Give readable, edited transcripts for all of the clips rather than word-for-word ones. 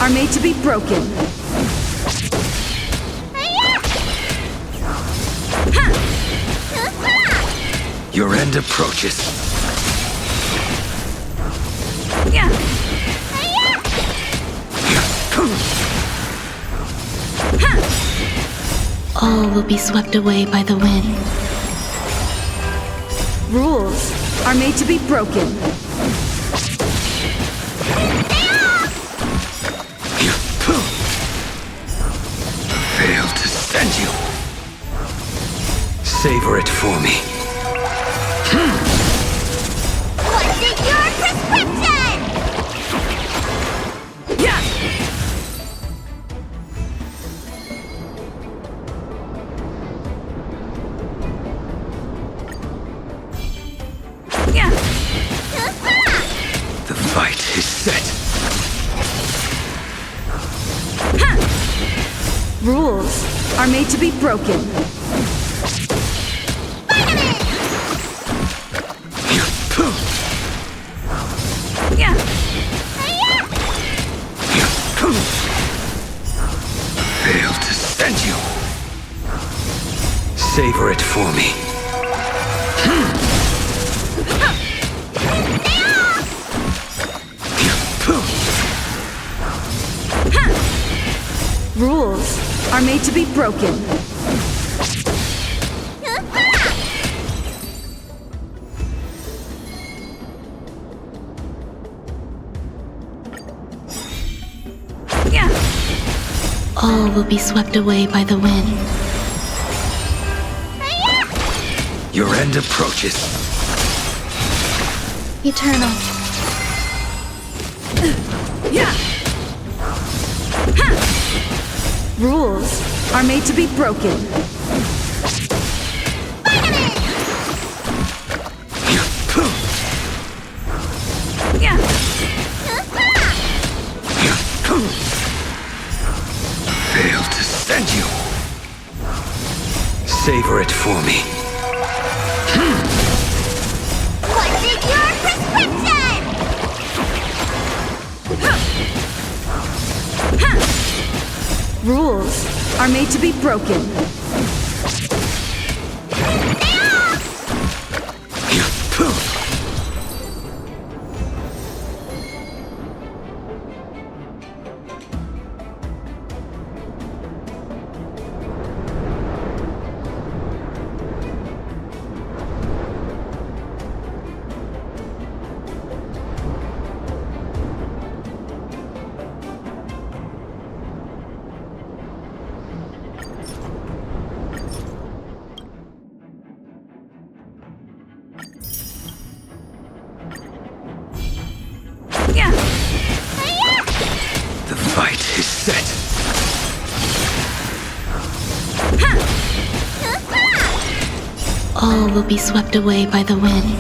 are made to be broken. Your end approaches. All will be swept away by the wind. Rules are made to be broken. Failed to send you. Savor it for me. What's in your prescription? Yeah! Yeah! The fight is set. Rules are made to be broken. Yeah! Failed to send you. Savor it for me. Rules are made to be broken. Yeah! All will be swept away by the wind. Your end approaches. Eternal. Yeah! Rules are made to be broken. Yeah! Failed to send you. Savor it for me. What's in your prescription? Rules are made to be broken. Yeah! The fight is set. All will be swept away by the wind.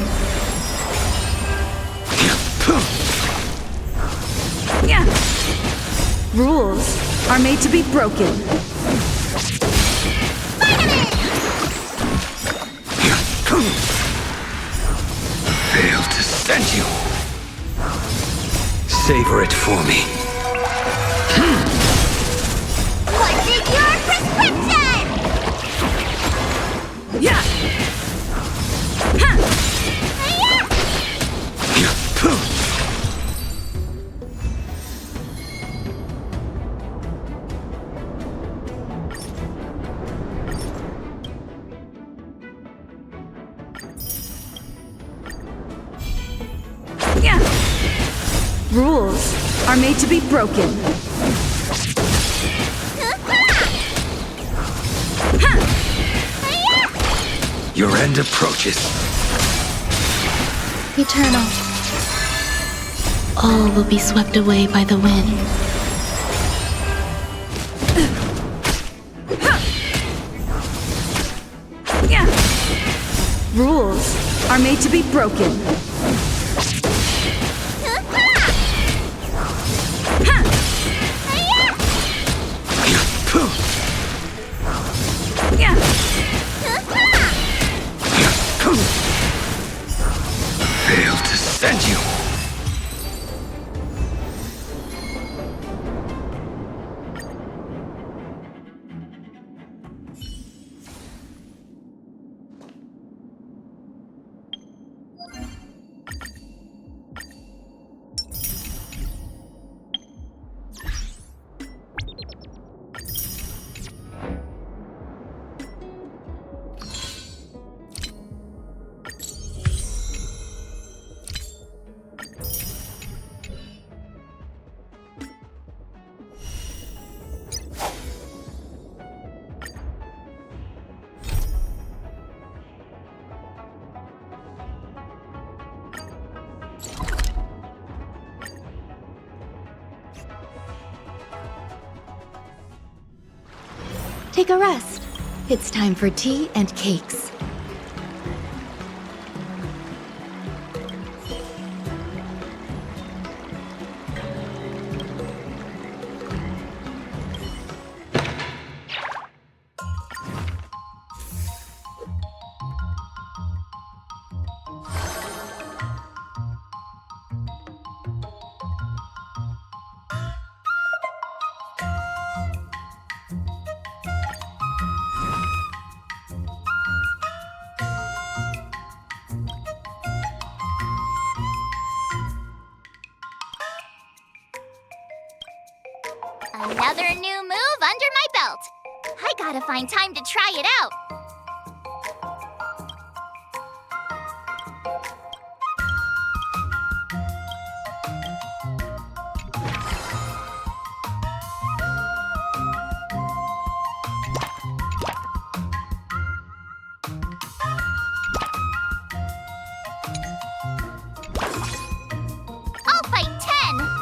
Yeah! Rules are made to be broken. Failed to send you. Savor it for me. What's in your prescription? Yeah! Yeah! Rules are made to be broken. Your end approaches. Eternal. All will be swept away by the wind. Yeah! Rules are made to be broken. Yeah! Failed to send you. take a rest. It's time for tea and cakes. Another new move under my belt. I gotta find time to try it out. I'll fight 10.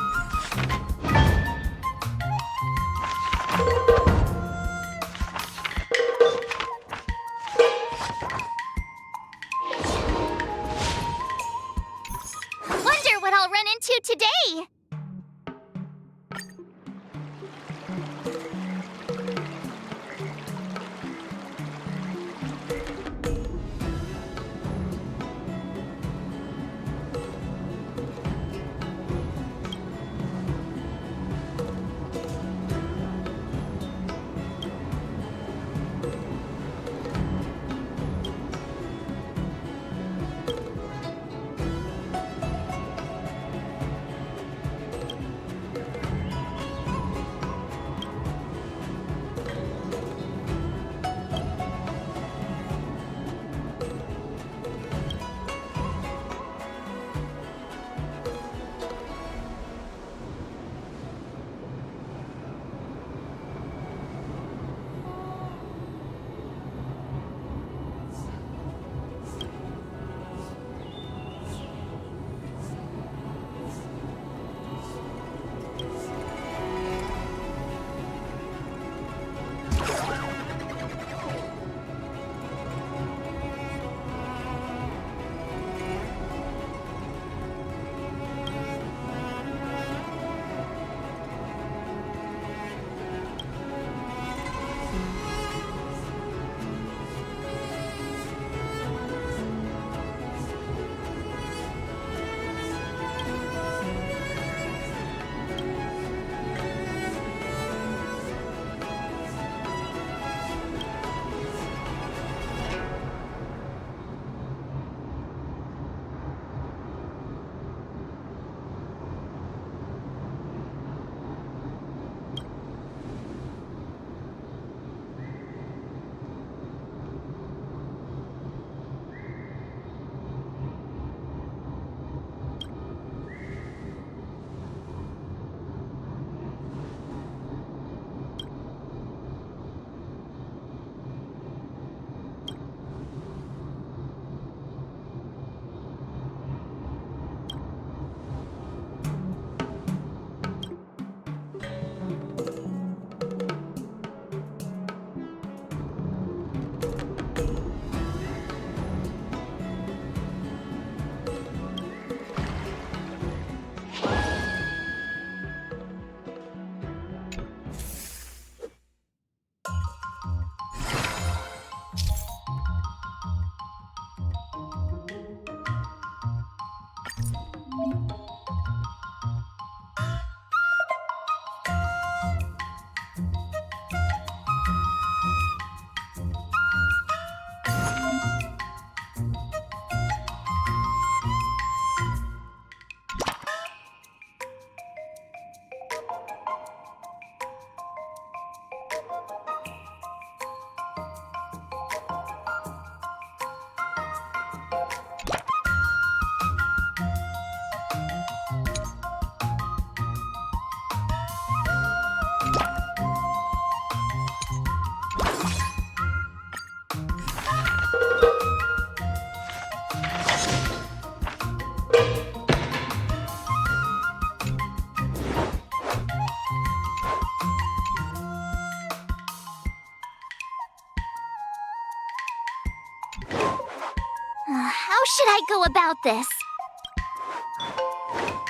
should I go about this?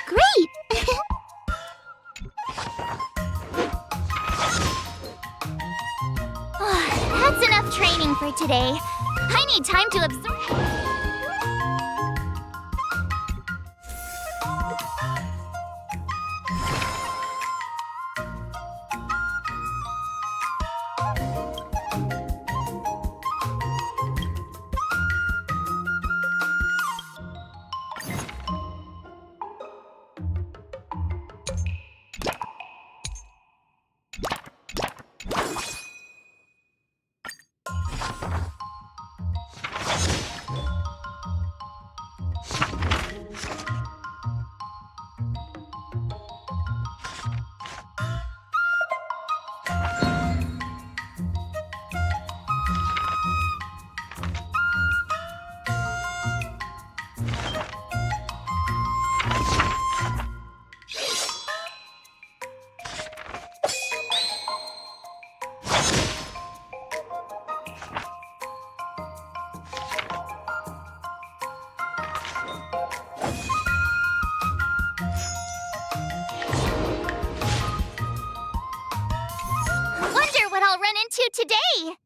Great! That's enough training for today. I need time to absorb. Wonder what I'll run into today!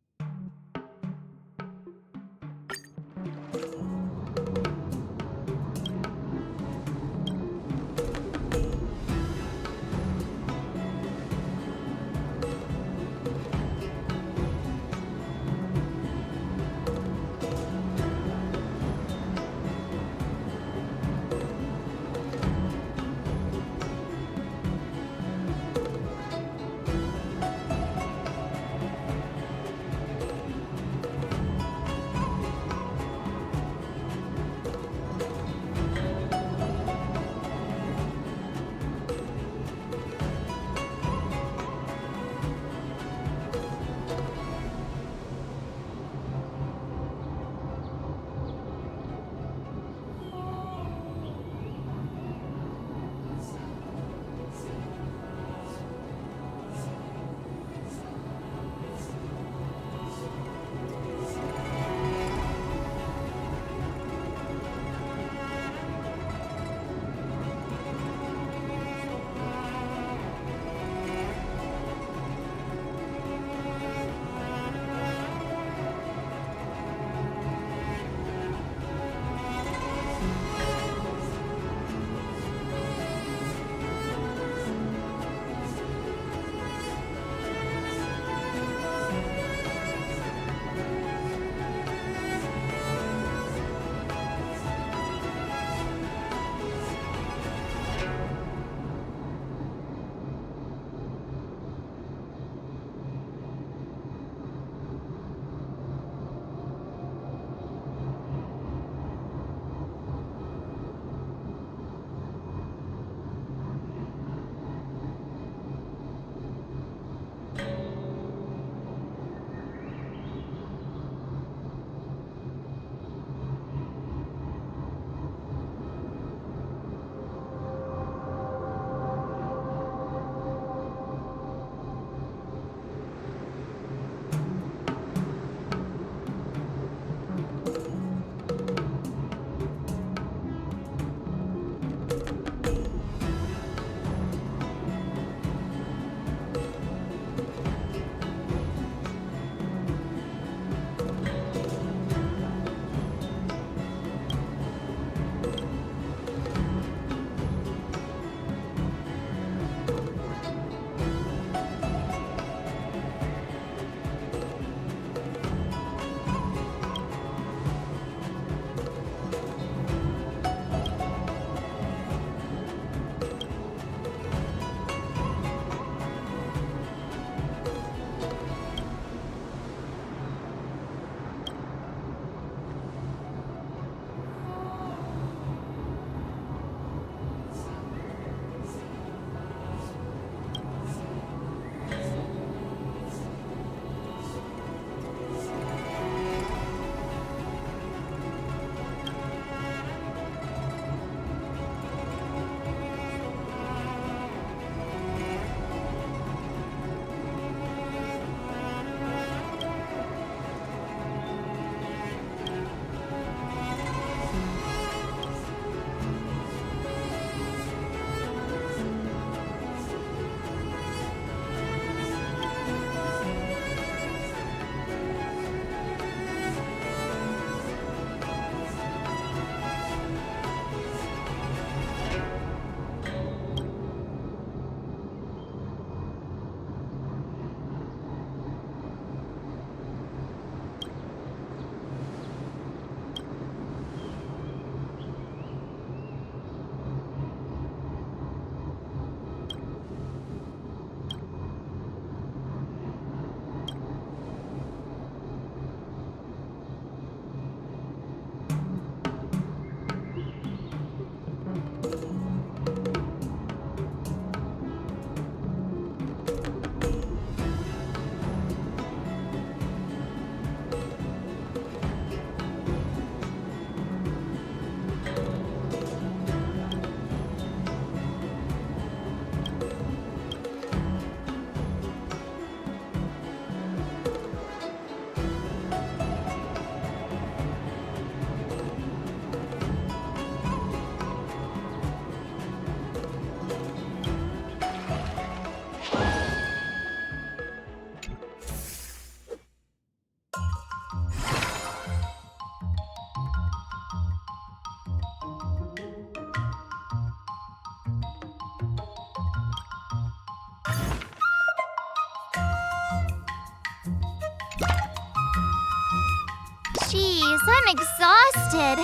Dailies. I'm exhausted.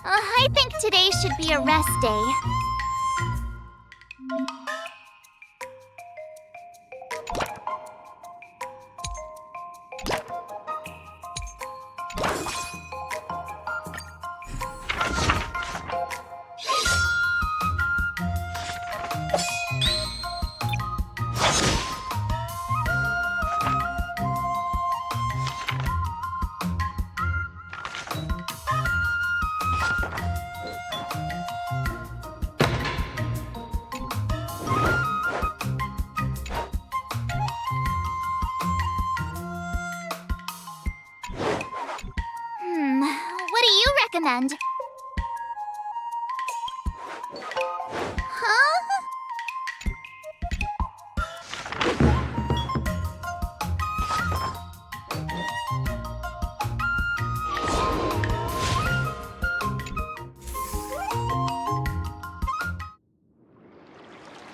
I think today should be a rest day. What do you recommend? Huh?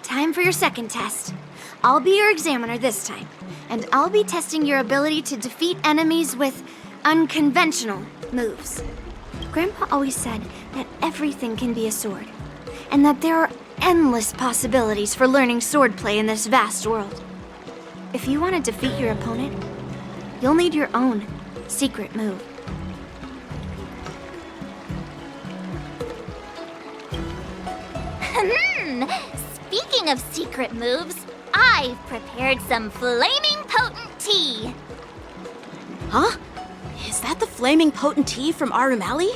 Time for your second test. I'll be your examiner this time, and I'll be testing your ability to defeat enemies with unconventional moves. Grandpa always said that everything can be a sword, and that there are endless possibilities for learning swordplay in this vast world. If you want to defeat your opponent, you'll need your own secret move. Speaking of secret moves, I've prepared some flaming potent tea. Huh? Is that the flaming potent tea from Arumali?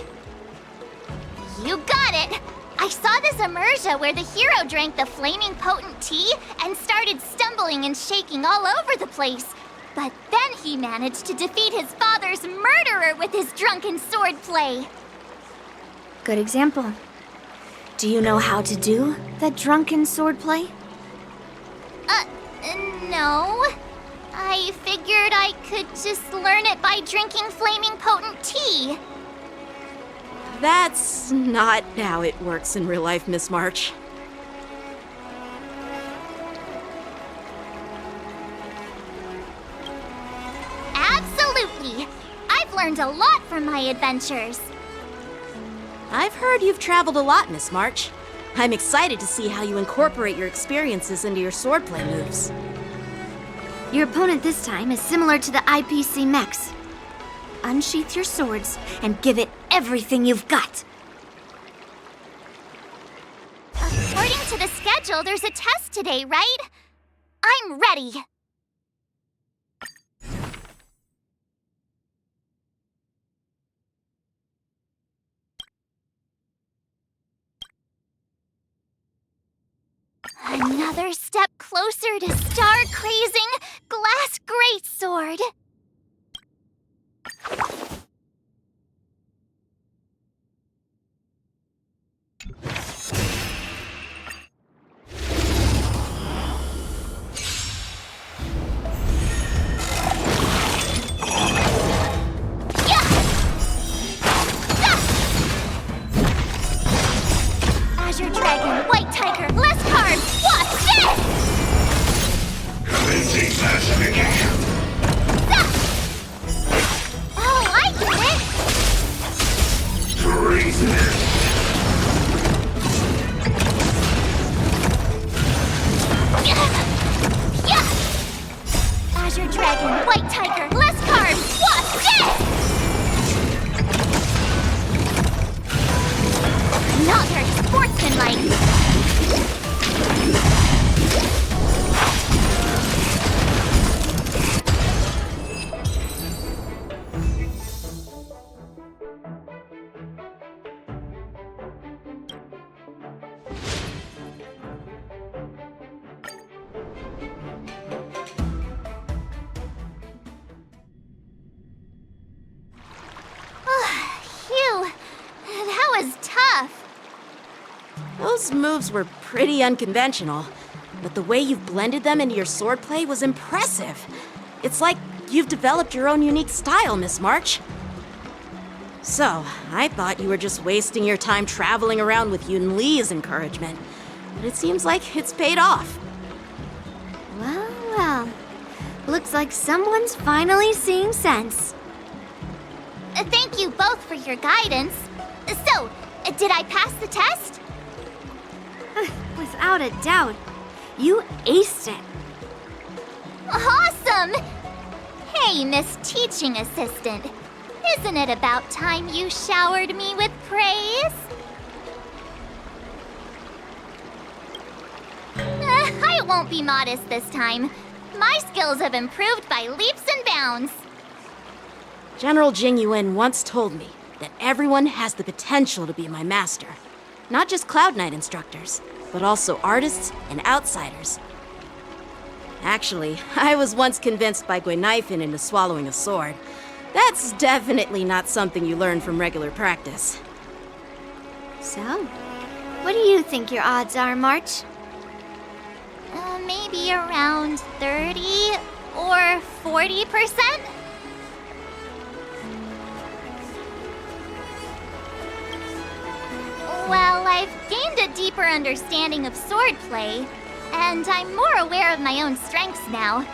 You got it! I saw this immersion where the hero drank the flaming potent tea and started stumbling and shaking all over the place. But then he managed to defeat his father's murderer with his drunken swordplay. Good example. Do you know how to do the drunken swordplay? No. I figured I could just learn it by drinking flaming potent tea. That's not how it works in real life, Miss March. Absolutely. I've learned a lot from my adventures. I've heard you've traveled a lot, Miss March. I'm excited to see how you incorporate your experiences into your swordplay moves. Your opponent this time is similar to the IPC mechs. Unsheath your swords and give it everything you've got. According to the schedule, there's a test today, right? I'm ready. Another step closer to star-crazing glass greatsword. Azure Dragon, White Tiger, less cards, what's this? Cleansing classification. Oh, I get it! Treasonous. Azure Dragon, White Tiger, less cards, what's this? Not very sportsmanlike. Phew, that was tough. Those moves were pretty unconventional, but the way you've blended them into your swordplay was impressive. It's like you've developed your own unique style, Miss March. So, I thought you were just wasting your time traveling around with Yun Li's encouragement, but it seems like it's paid off. Well, looks like someone's finally seeing sense. Thank thank you both for your guidance. So, did I pass the test? Without a doubt. You aced it. Awesome! Hey, Miss Teaching Assistant. Isn't it about time you showered me with praise? I won't be modest this time. My skills have improved by leaps and bounds. General Jing Yuan once told me that everyone has the potential to be my master. Not just Cloud Knight instructors, but also artists and outsiders. Actually, I was once convinced by Guinaifen into swallowing a sword. That's definitely not something you learn from regular practice. So, what do you think your odds are, March? Maybe around 30 or 40%? Well, I've gained a deeper understanding of swordplay, and I'm more aware of my own strengths now.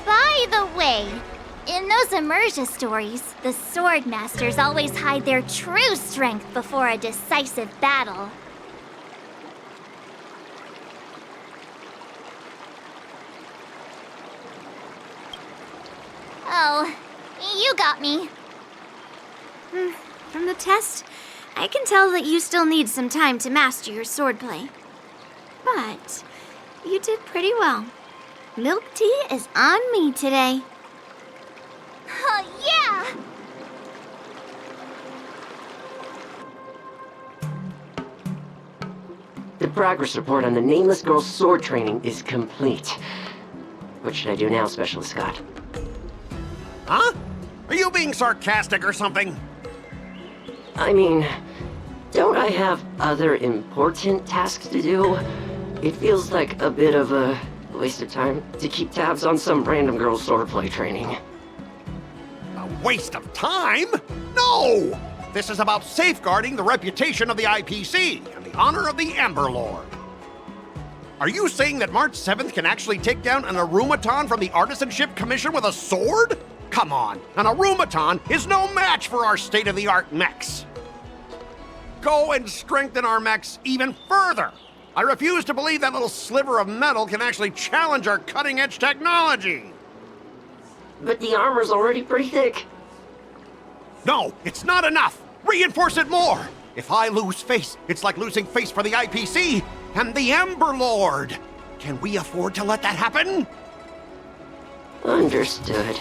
By the way, in those Immersia stories, the sword masters always hide their true strength before a decisive battle. Oh, you got me. From the test, I can tell that you still need some time to master your swordplay. But you did pretty well. Milk tea is on me today. Yeah! The progress report on the Nameless Girl's sword training is complete. What should I do now, Specialist Scott? Huh? Are you being sarcastic or something? I mean, don't I have other important tasks to do? It feels like a bit of a waste of time to keep tabs on some random girl's swordplay training. A waste of time? No! This is about safeguarding the reputation of the IPC and the honor of the Amber Lord. Are you saying that March 7th can actually take down an Arumaton from the Artisanship Commission with a sword? Come on, an Arumaton is no match for our state-of-the-art mechs. Go and strengthen our mechs even further. I refuse to believe that little sliver of metal can actually challenge our cutting-edge technology. But the armor's already pretty thick. No, it's not enough. Reinforce it more. If I lose face, it's like losing face for the IPC and the Ember Lord. Can we afford to let that happen? Understood.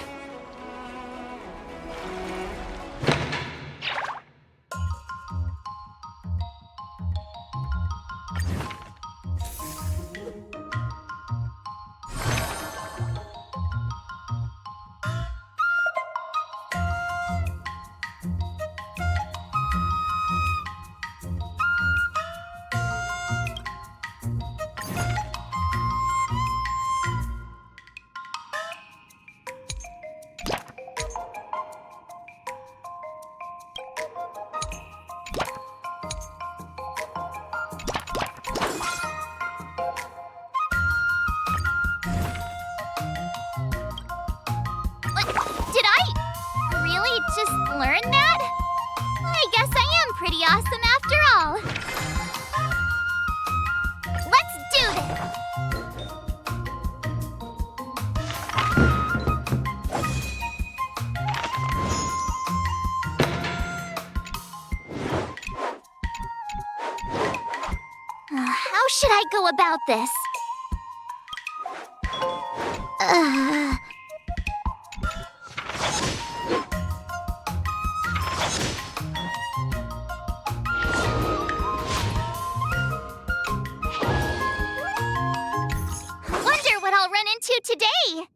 Did I really just learn that? I guess I am pretty awesome after all. Let's do this! How should I go about this? Wonder what I'll run into today.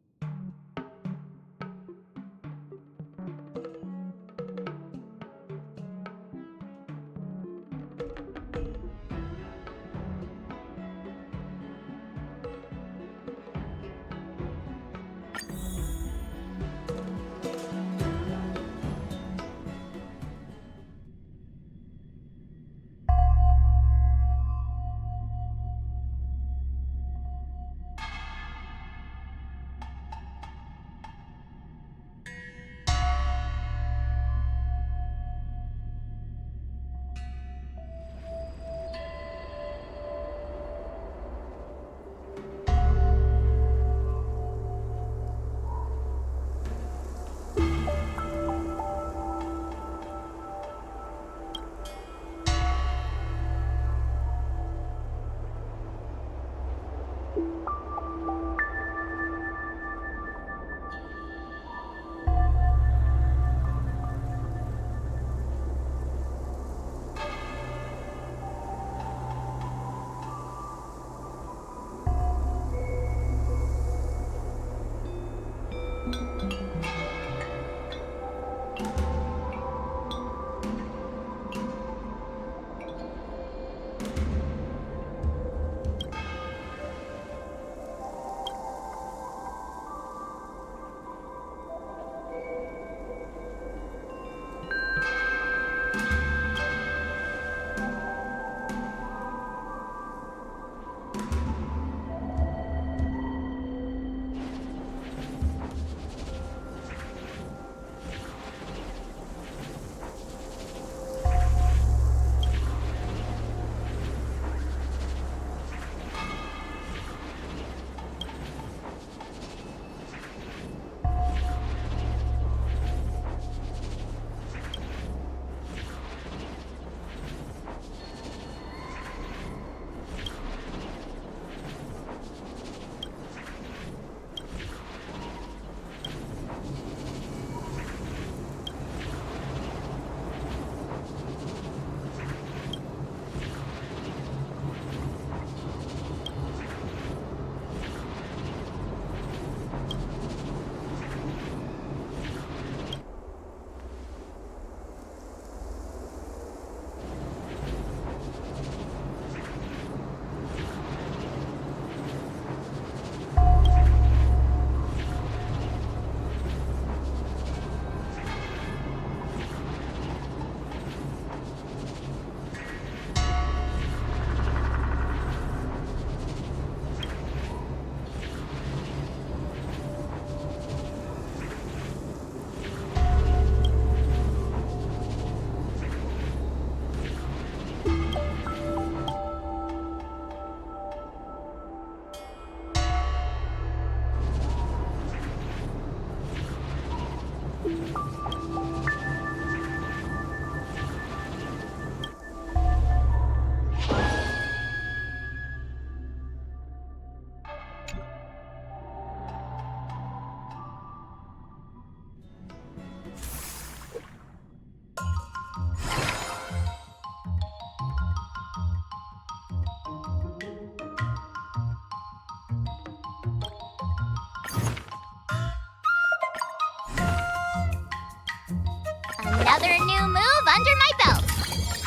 Another new move under my belt.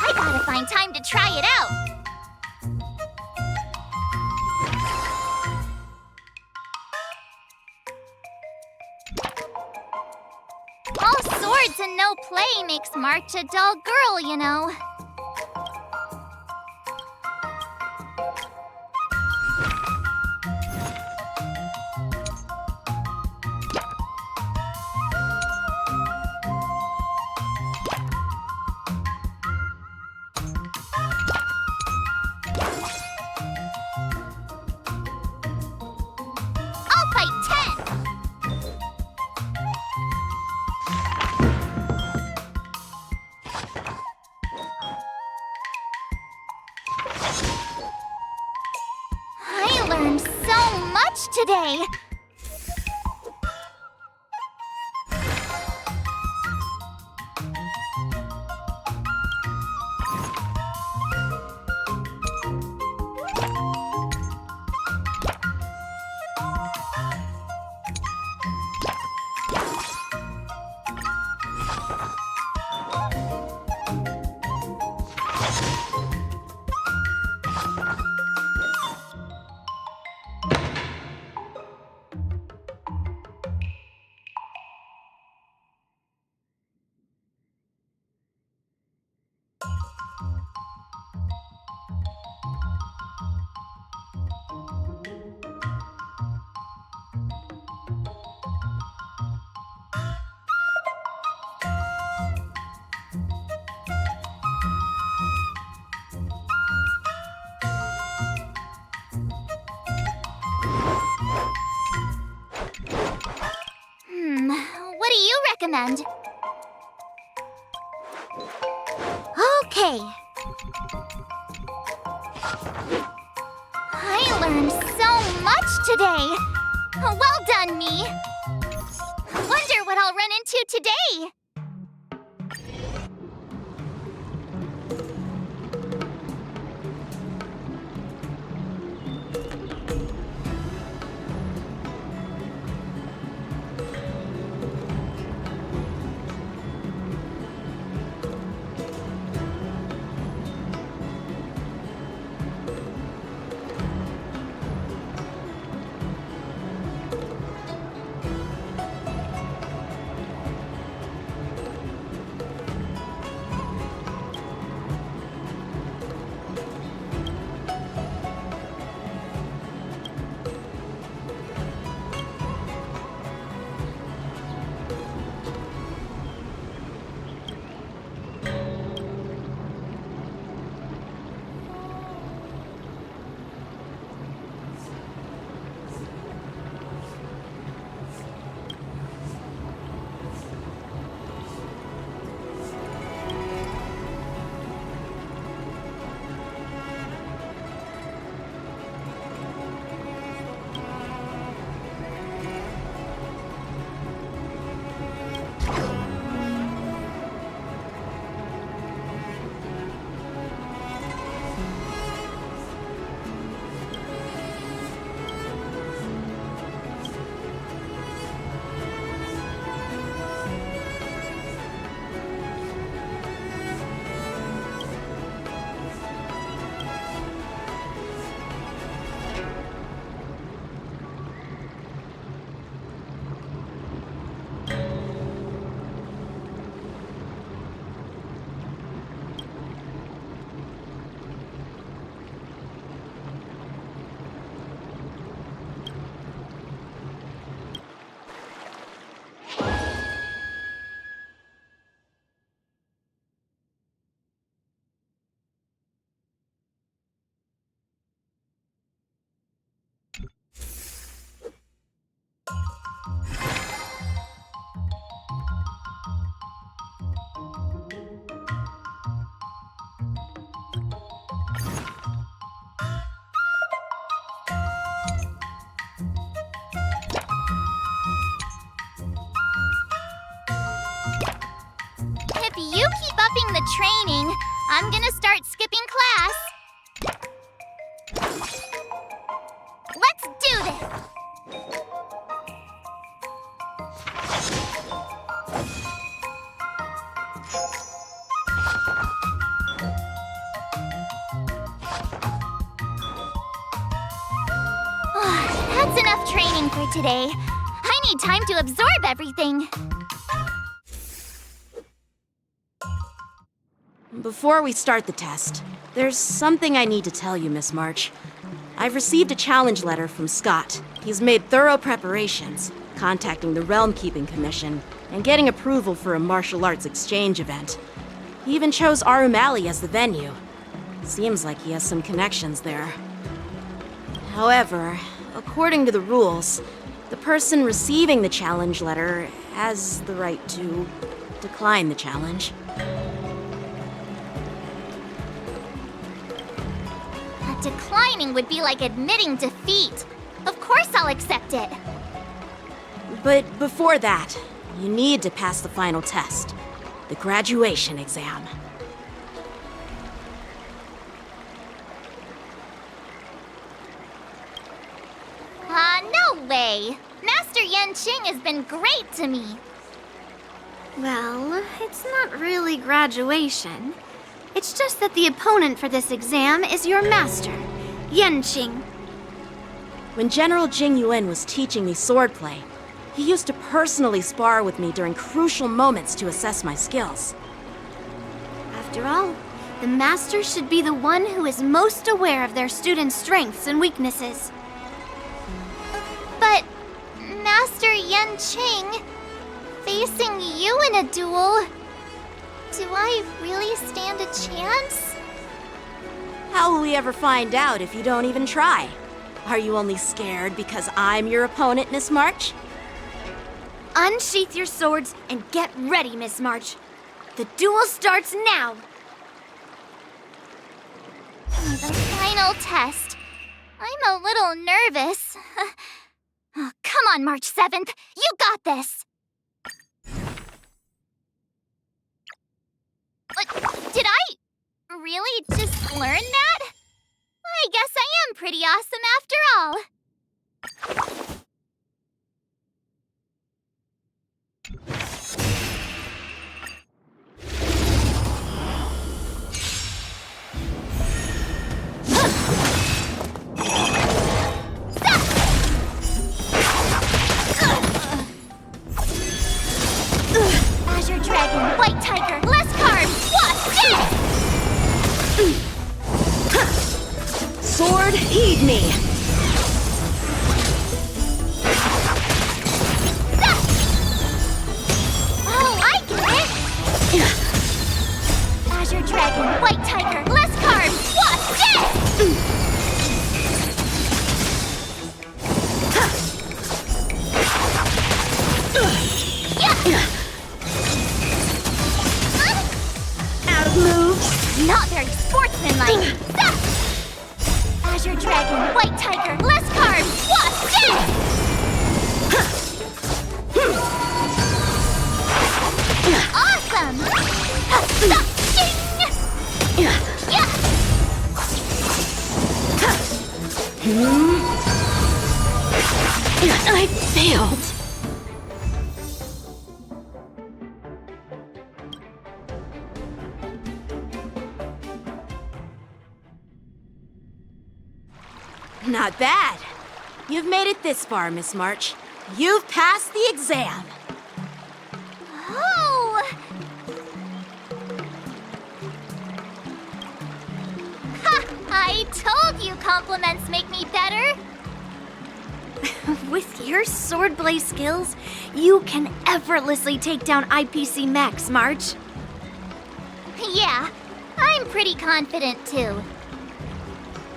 I gotta find time to try it out. All swords and no play makes March a dull girl, you know. I'll fight 10! I learned so much today! What do you recommend? Okay. I learned so much today. Well done, me. Wonder what I'll run into today. skipping the training. I'm gonna start skipping class. Let's do this! That's enough training for today. I need time to absorb everything. Before we start the test, there's something I need to tell you, Miss March. I've received a challenge letter from Scott. He's made thorough preparations, contacting the Realm Keeping Commission and getting approval for a martial arts exchange event. He even chose Arumali as the venue. Seems like he has some connections there. However, according to the rules, the person receiving the challenge letter has the right to decline the challenge. Declining would be like admitting defeat. Of course I'll accept it. But before that, you need to pass the final test, the graduation exam. No way. Master Yanqing has been great to me. Well, it's not really graduation. It's just that the opponent for this exam is your master, Yanqing. When General Jing Yuan was teaching me swordplay, he used to personally spar with me during crucial moments to assess my skills. After all, the master should be the one who is most aware of their students' strengths and weaknesses. But, Master Yanqing, facing you in a duel, do I really stand a chance? How will we ever find out if you don't even try? Are you only scared because I'm your opponent, Miss March? Unsheath your swords and get ready, Miss March. The duel starts now! The final test. I'm a little nervous. Oh, come on, March 7th. You got this! Did I really just learn that? I guess I am pretty awesome after all. Azure Dragon, White Tiger, less carbs, what's this? Sword, heed me! Oh, I get it! Azure Dragon, White Tiger, less carbs, what's this? Out of moves! Not very sportsmanlike. Azure Dragon, White Tiger, less carbs, what's this? Awesome! I failed. Not bad. You've made it this far, Miss March. You've passed the exam. Oh! Ha! I told you compliments make me better. With your swordplay skills, you can effortlessly take down IPC Max, March. Yeah, I'm pretty confident too.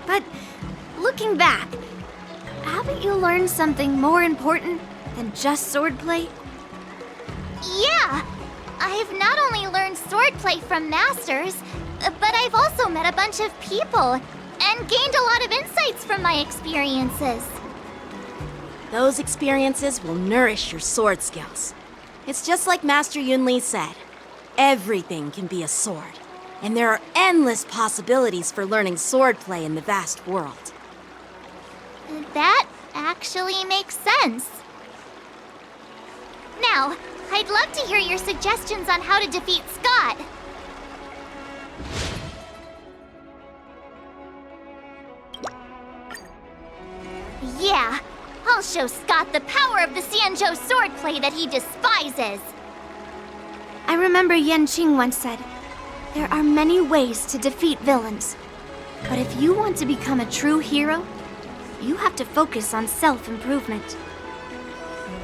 But looking back, haven't you learned something more important than just swordplay? Yeah, I've not only learned swordplay from masters, but I've also met a bunch of people and gained a lot of insights from my experiences. Those experiences will nourish your sword skills. It's just like Master Yunli said. Everything can be a sword, and there are endless possibilities for learning swordplay in the vast world. That actually makes sense. Now, I'd love to hear your suggestions on how to defeat Scott. Yeah, I'll show Scott the power of the Xianzhou swordplay that he despises. I remember Yan Qing once said, there are many ways to defeat villains. But if you want to become a true hero, you have to focus on self-improvement.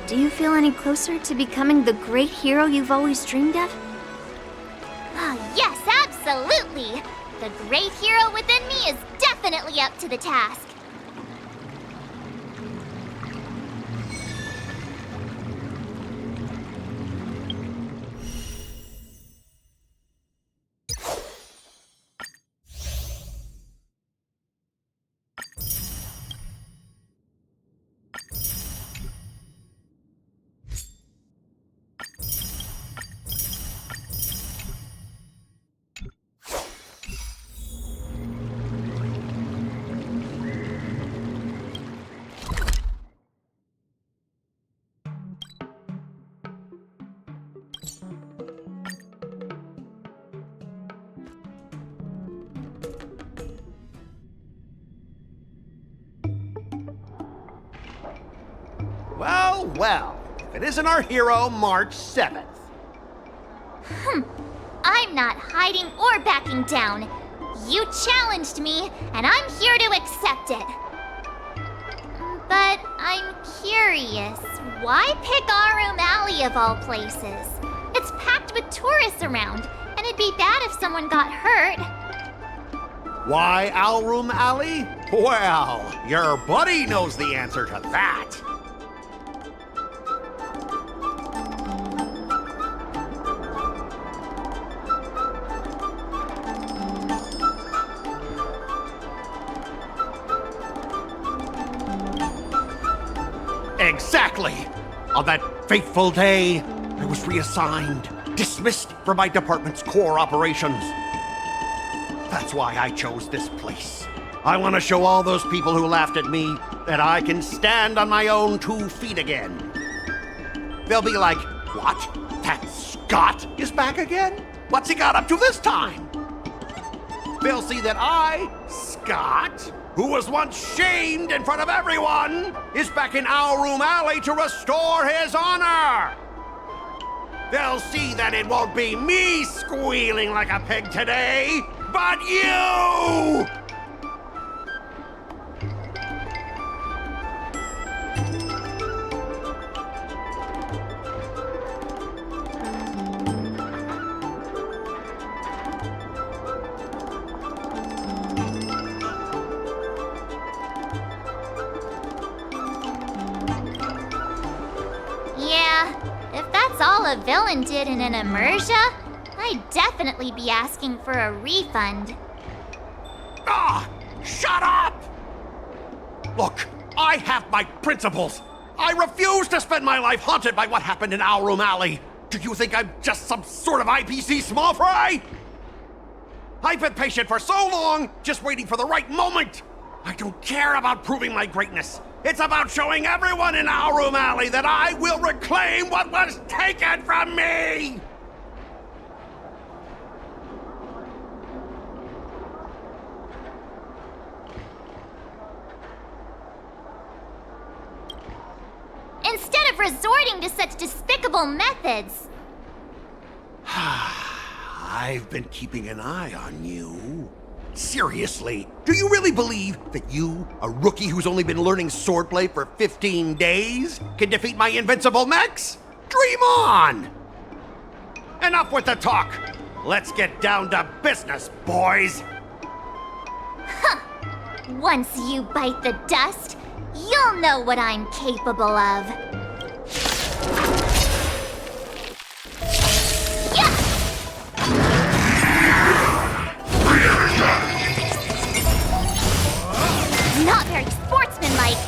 Do you feel any closer to becoming the great hero you've always dreamed of? Yes, absolutely. The great hero within me is definitely up to the task. Well, well, if it isn't our hero, March 7th. I'm not hiding or backing down. You challenged me, and I'm here to accept it. But I'm curious, why pick Arum Alley of all places? It's packed with tourists around, and it'd be bad if someone got hurt. Why Alroom Alley? Well, your buddy knows the answer to that. Exactly! On that fateful day, I was reassigned, dismissed from my department's core operations. That's why I chose this place. I want to show all those people who laughed at me that I can stand on my own 2 feet again. They'll be like, what? That Scott is back again? What's he got up to this time? They'll see that I, Scott, who was once shamed in front of everyone, is back in Alroom Alley to restore his honor. They'll see that it won't be me squealing like a pig today, but you! If that's all a villain did in an immersia, I'd definitely be asking for a refund. Ah! Shut up! Look, I have my principles. I refuse to spend my life haunted by what happened in Alroom Alley. Do you think I'm just some sort of IPC small fry? I've been patient for so long, just waiting for the right moment. I don't care about proving my greatness. It's about showing everyone in Alroom Alley that I will reclaim what was taken from me! Instead of resorting to such despicable methods. I've been keeping an eye on you. Seriously, do you really believe that you, a rookie who's only been learning swordplay for 15 days, can defeat my invincible mechs? Dream on! Enough with the talk. Let's get down to business, boys. Once you bite the dust, you'll know what I'm capable of. Not very sportsmanlike.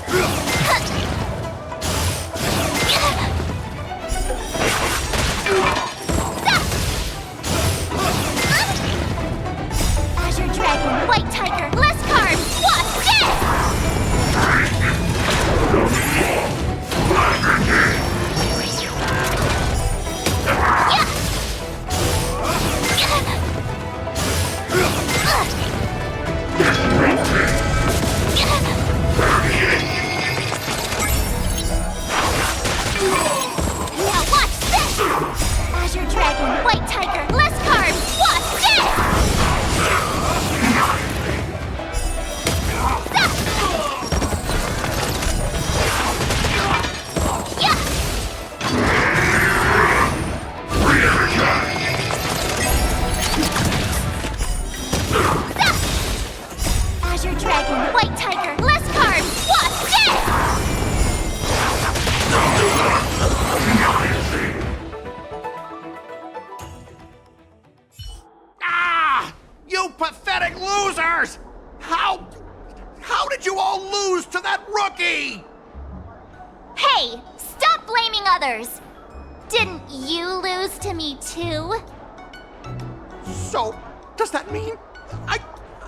Azure Dragon, White Tiger, less carbs, watch this! Azure Dragon, White Tiger, less carbs, watch this! Ah! You pathetic losers! How did you all lose to that rookie? Hey, stop blaming others! Didn't you lose to me too? So, does that mean I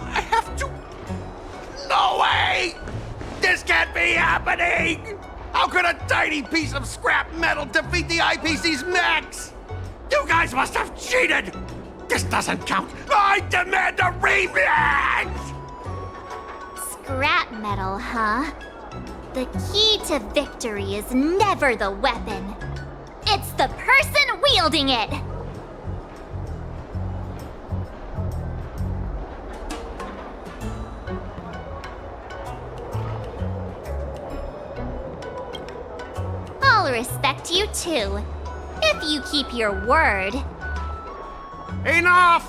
have to? No way! This can't be happening! How could a tiny piece of scrap metal defeat the IPC's mechs? You guys must have cheated! This doesn't count! I demand a rematch! Scrap metal, huh? The key to victory is never the weapon. It's the person wielding it! I'll respect you too, if you keep your word. Enough!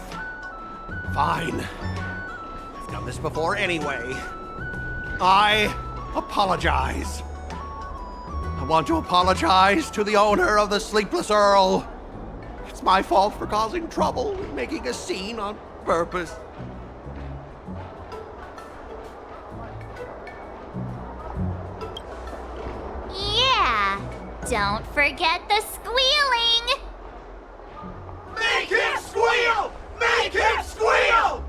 Fine. I've done this before anyway. I apologize. I want to apologize to the owner of the Sleepless Earl. It's my fault for causing trouble and making a scene on purpose. Yeah, don't forget the squealing! Make him squeal! Make him squeal!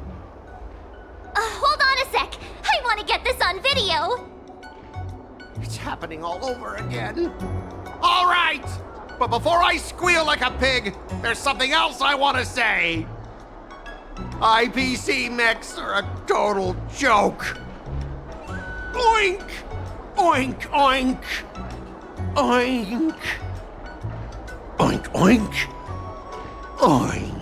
Hold on a sec. I want to get this on video. It's happening all over again. All right! But before I squeal like a pig, there's something else I want to say. IPC mechs are a total joke. Oink! Oink, oink! Oink! Oink, oink! Oink!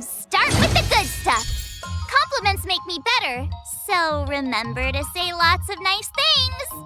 Start with the good stuff. Compliments make me better, so remember to say lots of nice things.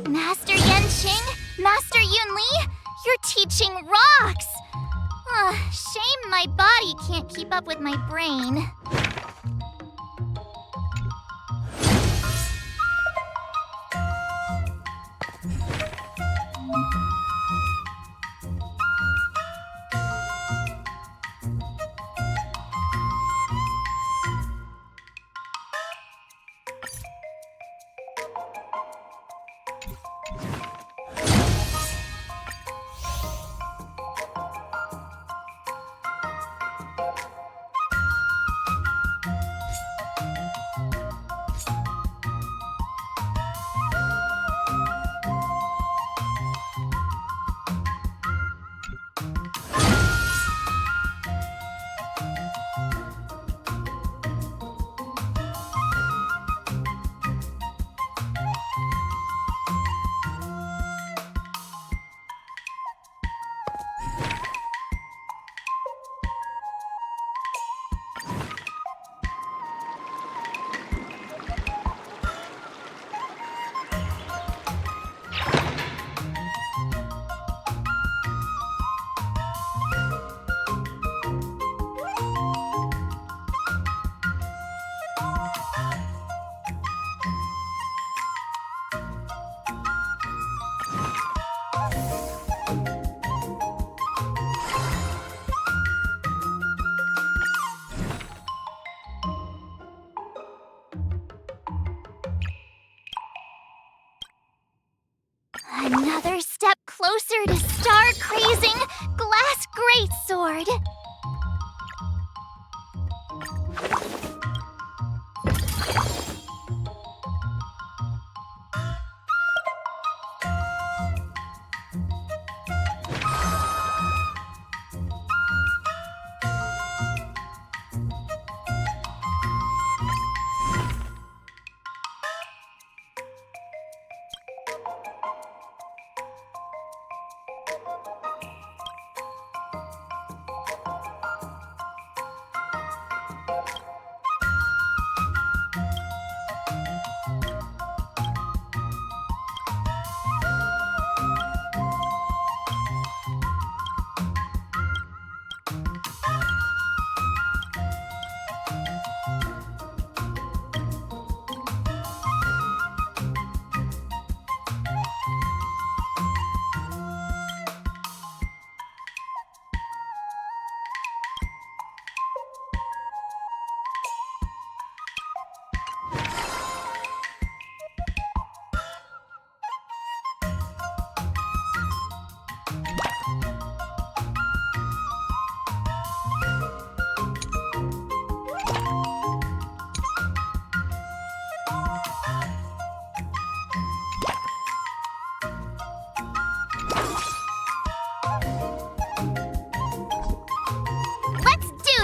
Master Yenqing, Master Yunli, your teaching rocks! Shame my body can't keep up with my brain.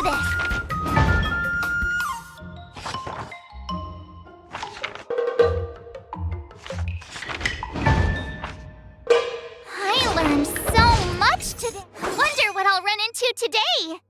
this! I learned so much today. Wonder what I'll run into today.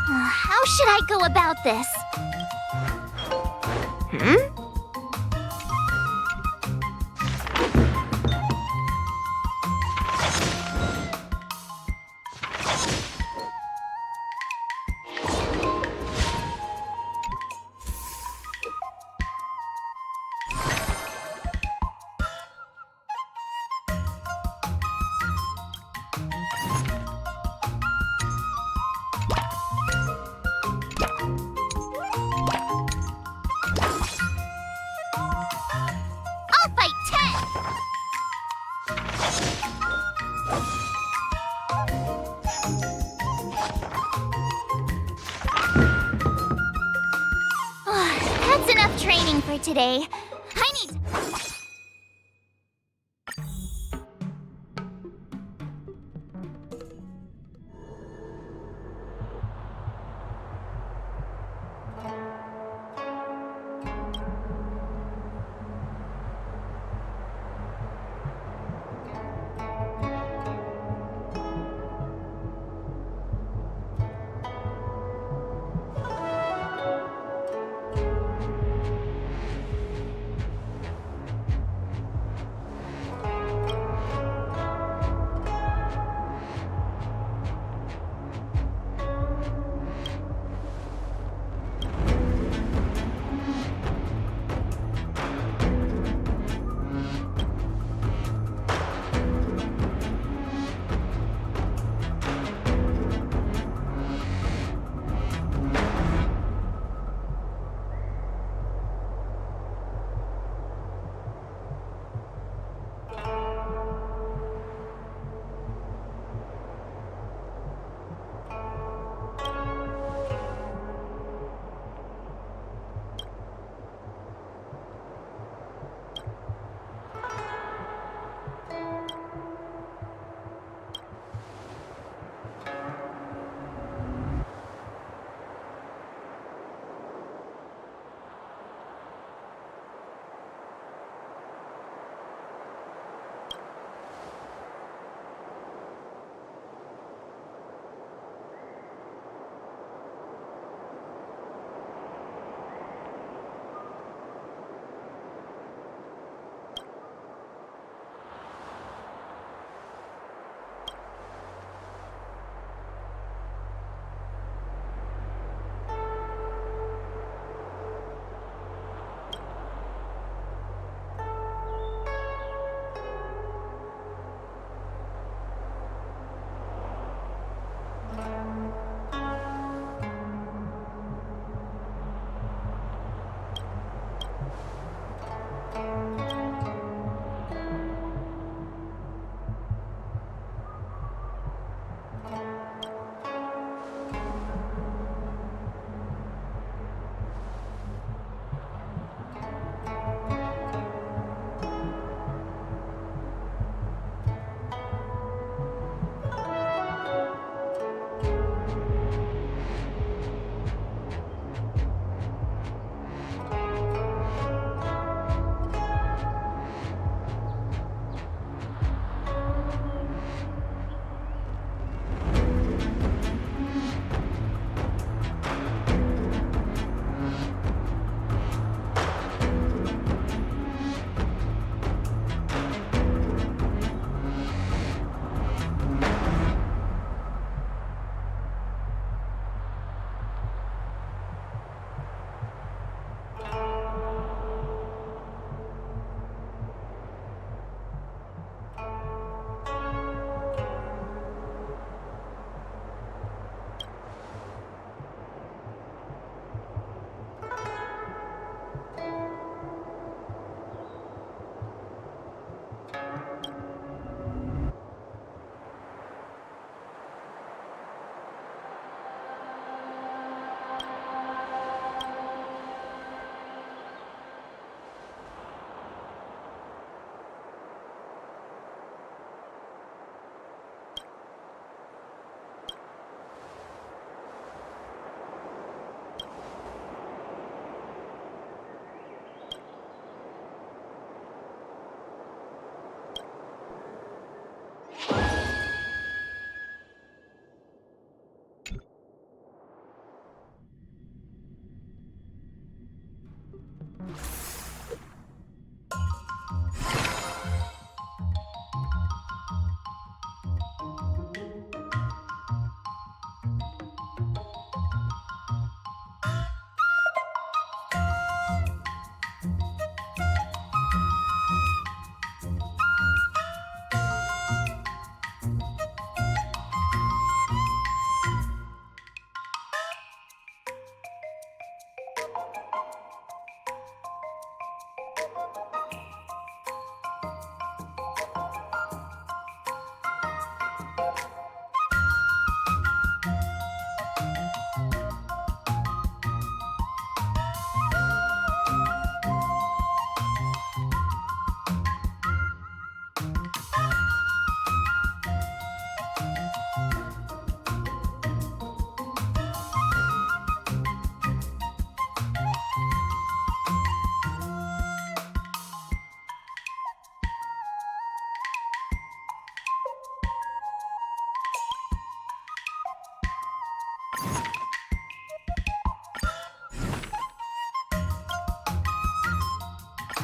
How should I go about this? I'll fight 10! That's enough training for today. I need to...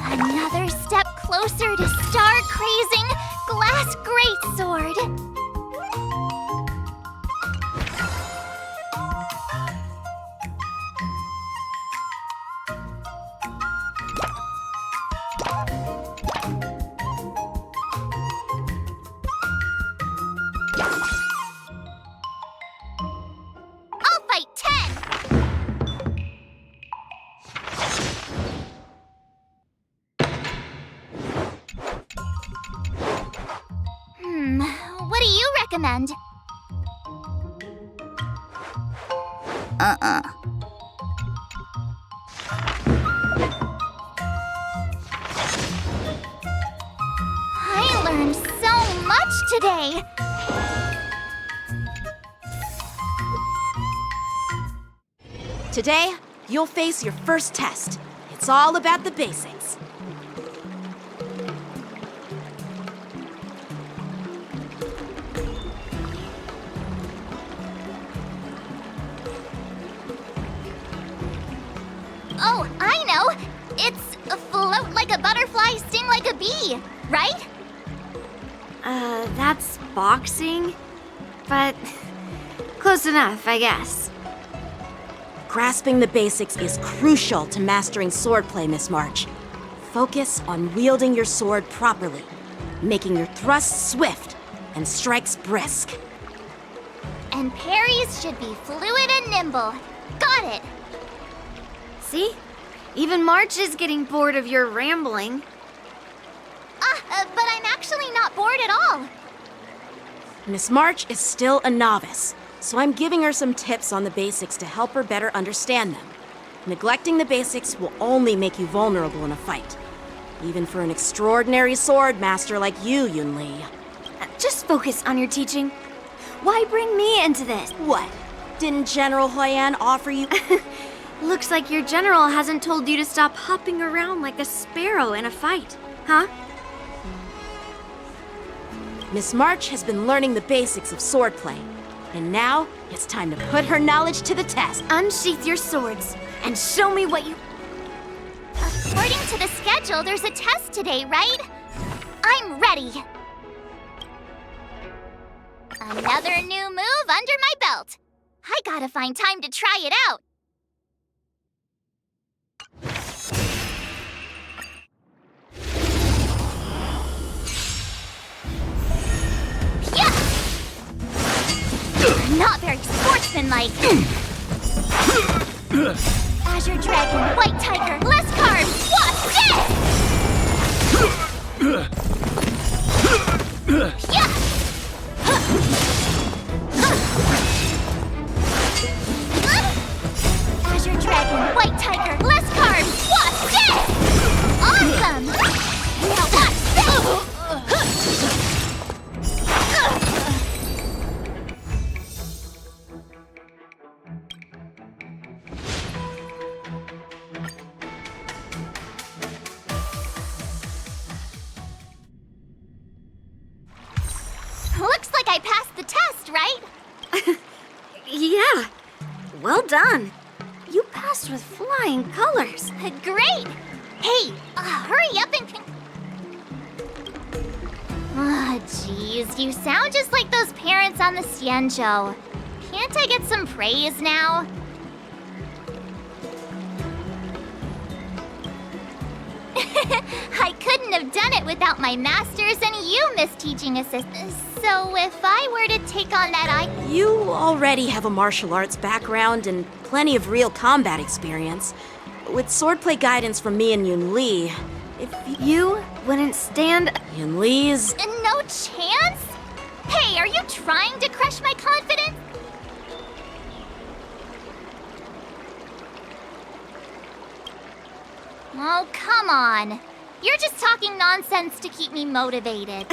Another step closer to star-crazing glass greatsword. I'll fight 10! What do you recommend? I learned so much today. Today, you'll face your first test. It's all about the basics. Oh, I know! It's a float like a butterfly, sting like a bee, right? That's boxing, but close enough, I guess. Grasping the basics is crucial to mastering swordplay, Miss March. Focus on wielding your sword properly, making your thrusts swift and strikes brisk. And parries should be fluid and nimble. Got it! See? Even March is getting bored of your rambling. But I'm actually not bored at all. Miss March is still a novice, so I'm giving her some tips on the basics to help her better understand them. Neglecting the basics will only make you vulnerable in a fight. Even for an extraordinary sword master like you, Yunli. Just focus on your teaching. Why bring me into this? What? Didn't General Huyan offer you? Looks like your general hasn't told you to stop hopping around like a sparrow in a fight, huh? Miss March has been learning the basics of swordplay, and now it's time to put her knowledge to the test. Unsheath your swords and show me what you... According to the schedule, there's a test today, right? I'm ready. Another new move under my belt. I gotta find time to try it out. Yeah! Not very sportsmanlike. Azure Dragon, White Tiger, less carbs, what's this? Yeah! Azure Dragon, White Tiger, less carbs, what's this? Awesome! Now watch this! Looks like I passed the test, right? Yeah, well done. You passed with flying colors. Great! Hey, hurry up and... Jeez, you sound just like those parents on the Xianzhou. Can't I get some praise now? I couldn't have done it without my masters and you, Miss Teaching Assistant. So if I were to take on that, You already have a martial arts background and plenty of real combat experience. With swordplay guidance from me and Yunli, if You wouldn't stand... Yunli's... No chance? Hey, are you trying to crush my confidence? Oh, come on. You're just talking nonsense to keep me motivated.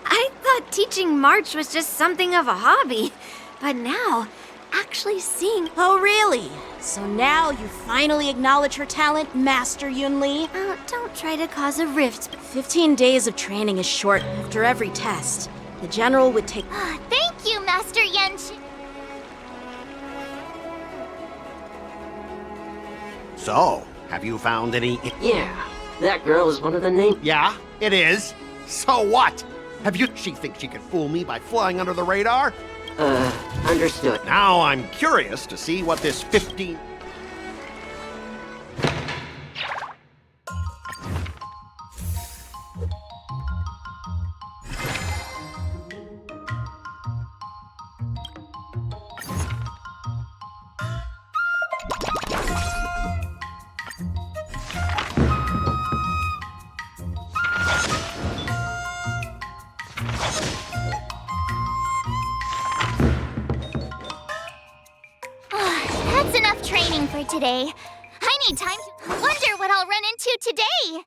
I thought teaching March was just something of a hobby. But now, actually seeing... Oh, really? So now you finally acknowledge her talent, Master Yunli? Don't try to cause a rift. 15 days of training is short after every test. The general would take... Thank you, Master Yenchi. So, have you found any... Yeah, that girl is one of the names. Yeah, it is. So what? Have you... She thinks she can fool me by flying under the radar? Understood. Now I'm curious to see what this 15... That's enough training for today. I need time to wonder what I'll run into today.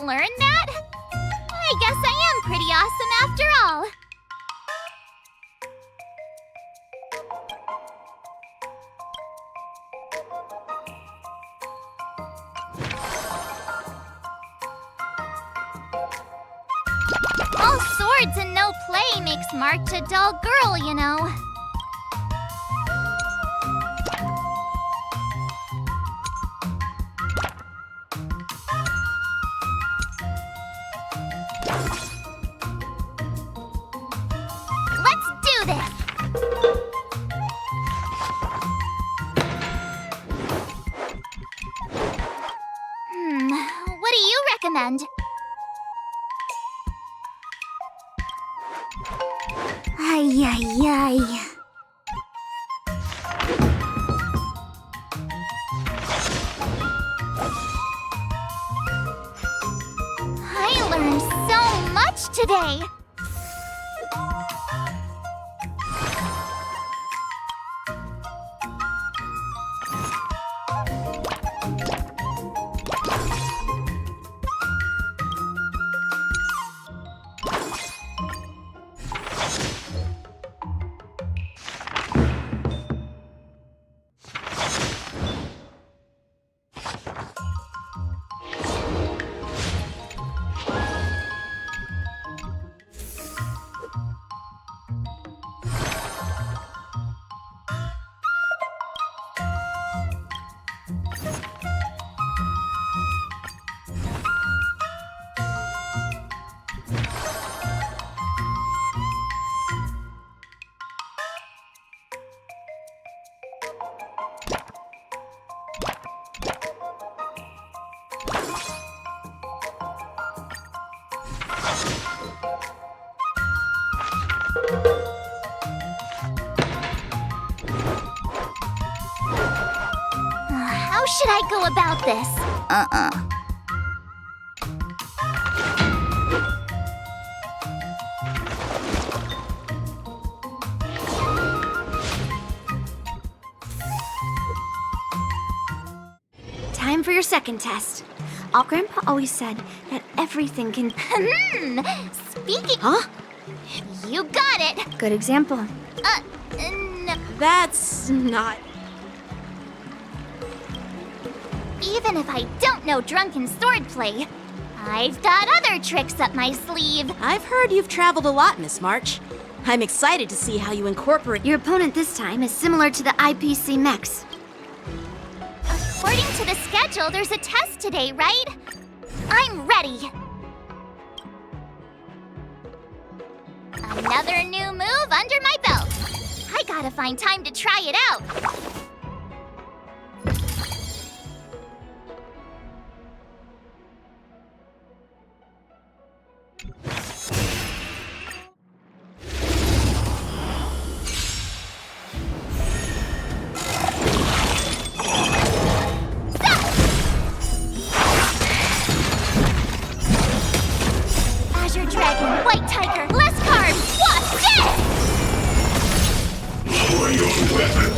learn that? I guess I am pretty awesome after all. All swords and no play makes March a dull girl, you know. Let's do this! What do you recommend? Ay, ay, ay. I learned so much today. How should I go about this? Time for your second test. All Grandpa always said that everything can... Speaking... Huh? You got it! Good example. No. That's not... Even if I don't know drunken swordplay, I've got other tricks up my sleeve. I've heard you've traveled a lot, Miss March. I'm excited to see how you incorporate... Your opponent this time is similar to the IPC mechs. According to the schedule, there's a test today, right? I'm ready. Another new move under my belt. I gotta find time to try it out. Azure Dragon, White Tiger, less carbs, watch this! Lower your weapon.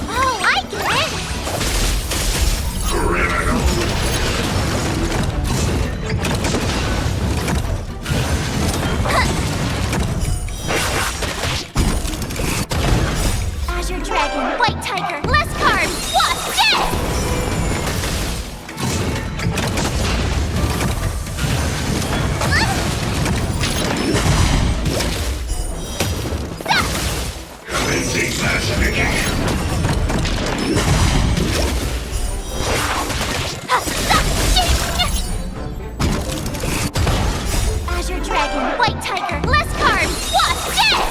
Oh, I get it! Criminal. Azure Dragon, White Tiger, less carbs, watch this! Commencing classification. Azure Dragon, White Tiger, less carbs, watch this!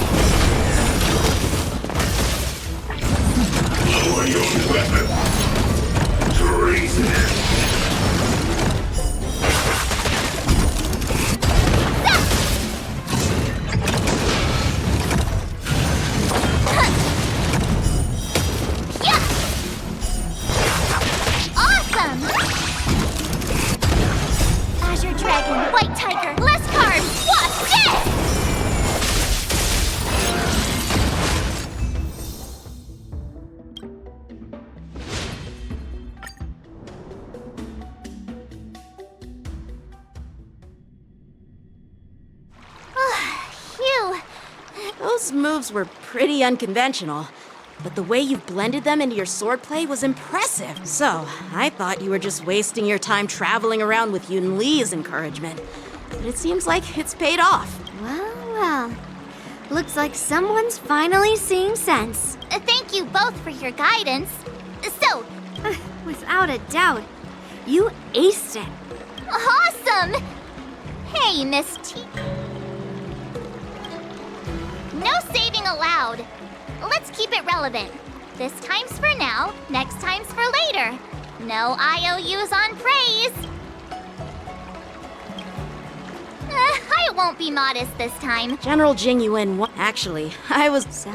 Lower your weapon. Treasonous. Those moves were pretty unconventional, but the way you've blended them into your swordplay was impressive. So, I thought you were just wasting your time traveling around with Yun Li's encouragement. But it seems like it's paid off. Well, well. Looks like someone's finally seeing sense. Thank you both for your guidance. So, Without a doubt, you aced it. awesome! Hey, Miss T. No saving allowed. Let's keep it relevant. This time's for now, next time's for later. No IOUs on praise. I won't be modest this time. General Jing Yuan, actually, I was. So,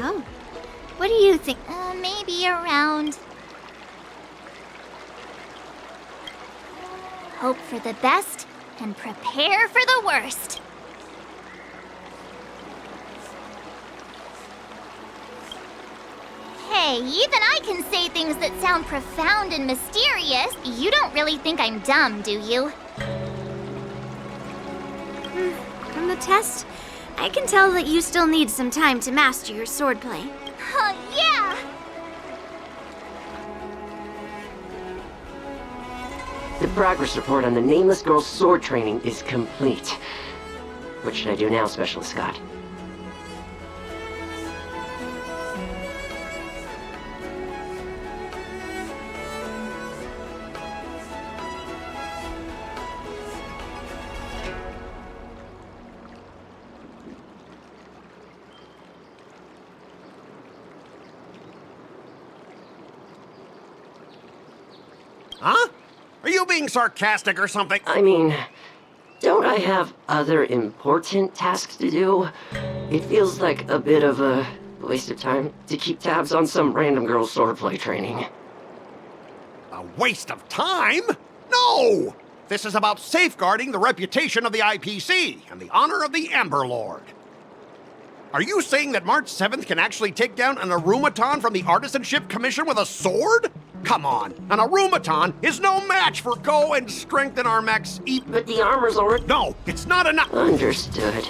what do you think? Maybe around. Hope for the best and prepare for the worst. Hey, even I can say things that sound profound and mysterious. You don't really think I'm dumb, do you? From the test, I can tell that you still need some time to master your swordplay. Yeah! The progress report on the Nameless Girl's sword training is complete. What should I do now, Specialist Scott? Huh? Are you being sarcastic or something? I mean, don't I have other important tasks to do? It feels like a bit of a waste of time to keep tabs on some random girl's swordplay training. A waste of time? No! This is about safeguarding the reputation of the IPC and the honor of the Ember Lord. Are you saying that March 7th can actually take down an Arumaton from the Artisanship Commission with a sword? Come on, an Arumaton is no match for Go and strengthen our mechs. But the armor's already... No, it's not enough. Understood.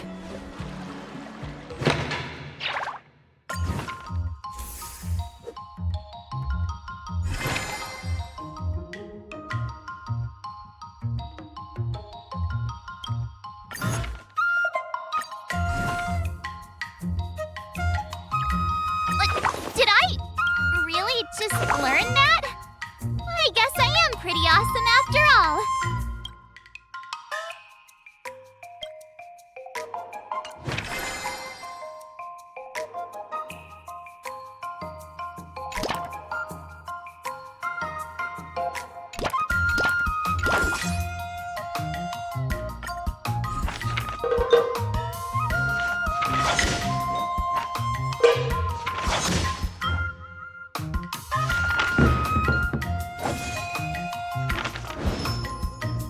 Did I really just learn that? I guess I am pretty awesome after all.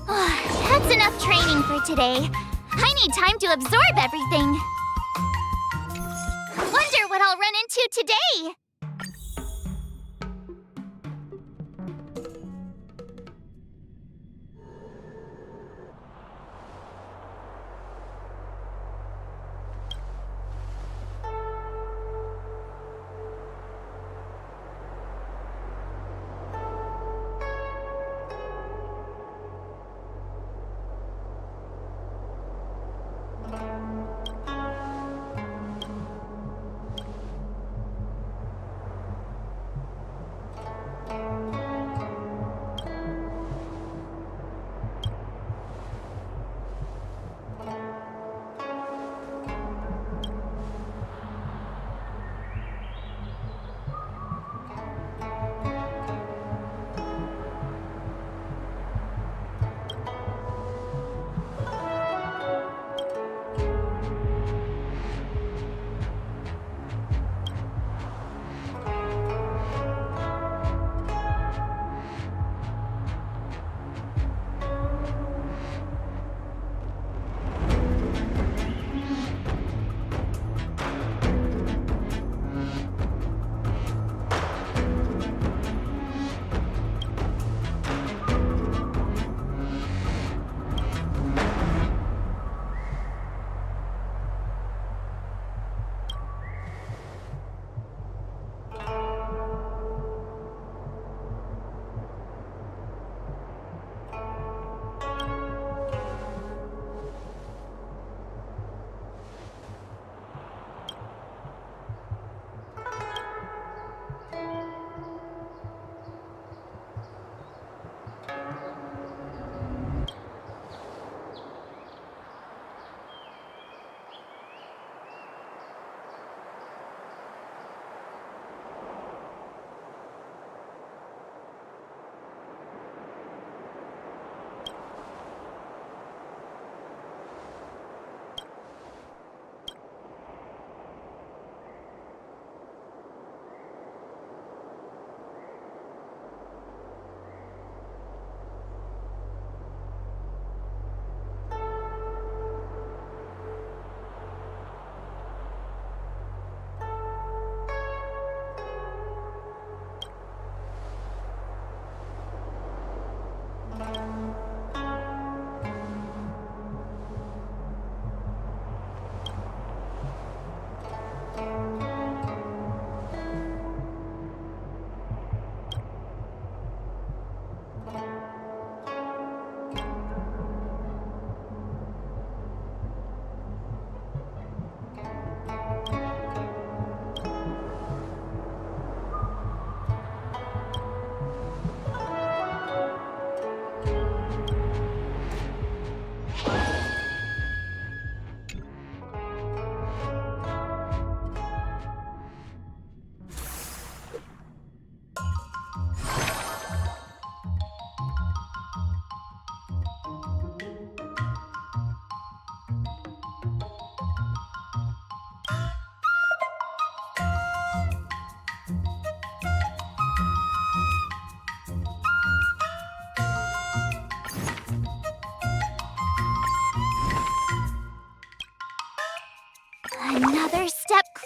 That's enough training for today. I need time to absorb everything. Wonder what I'll run into today.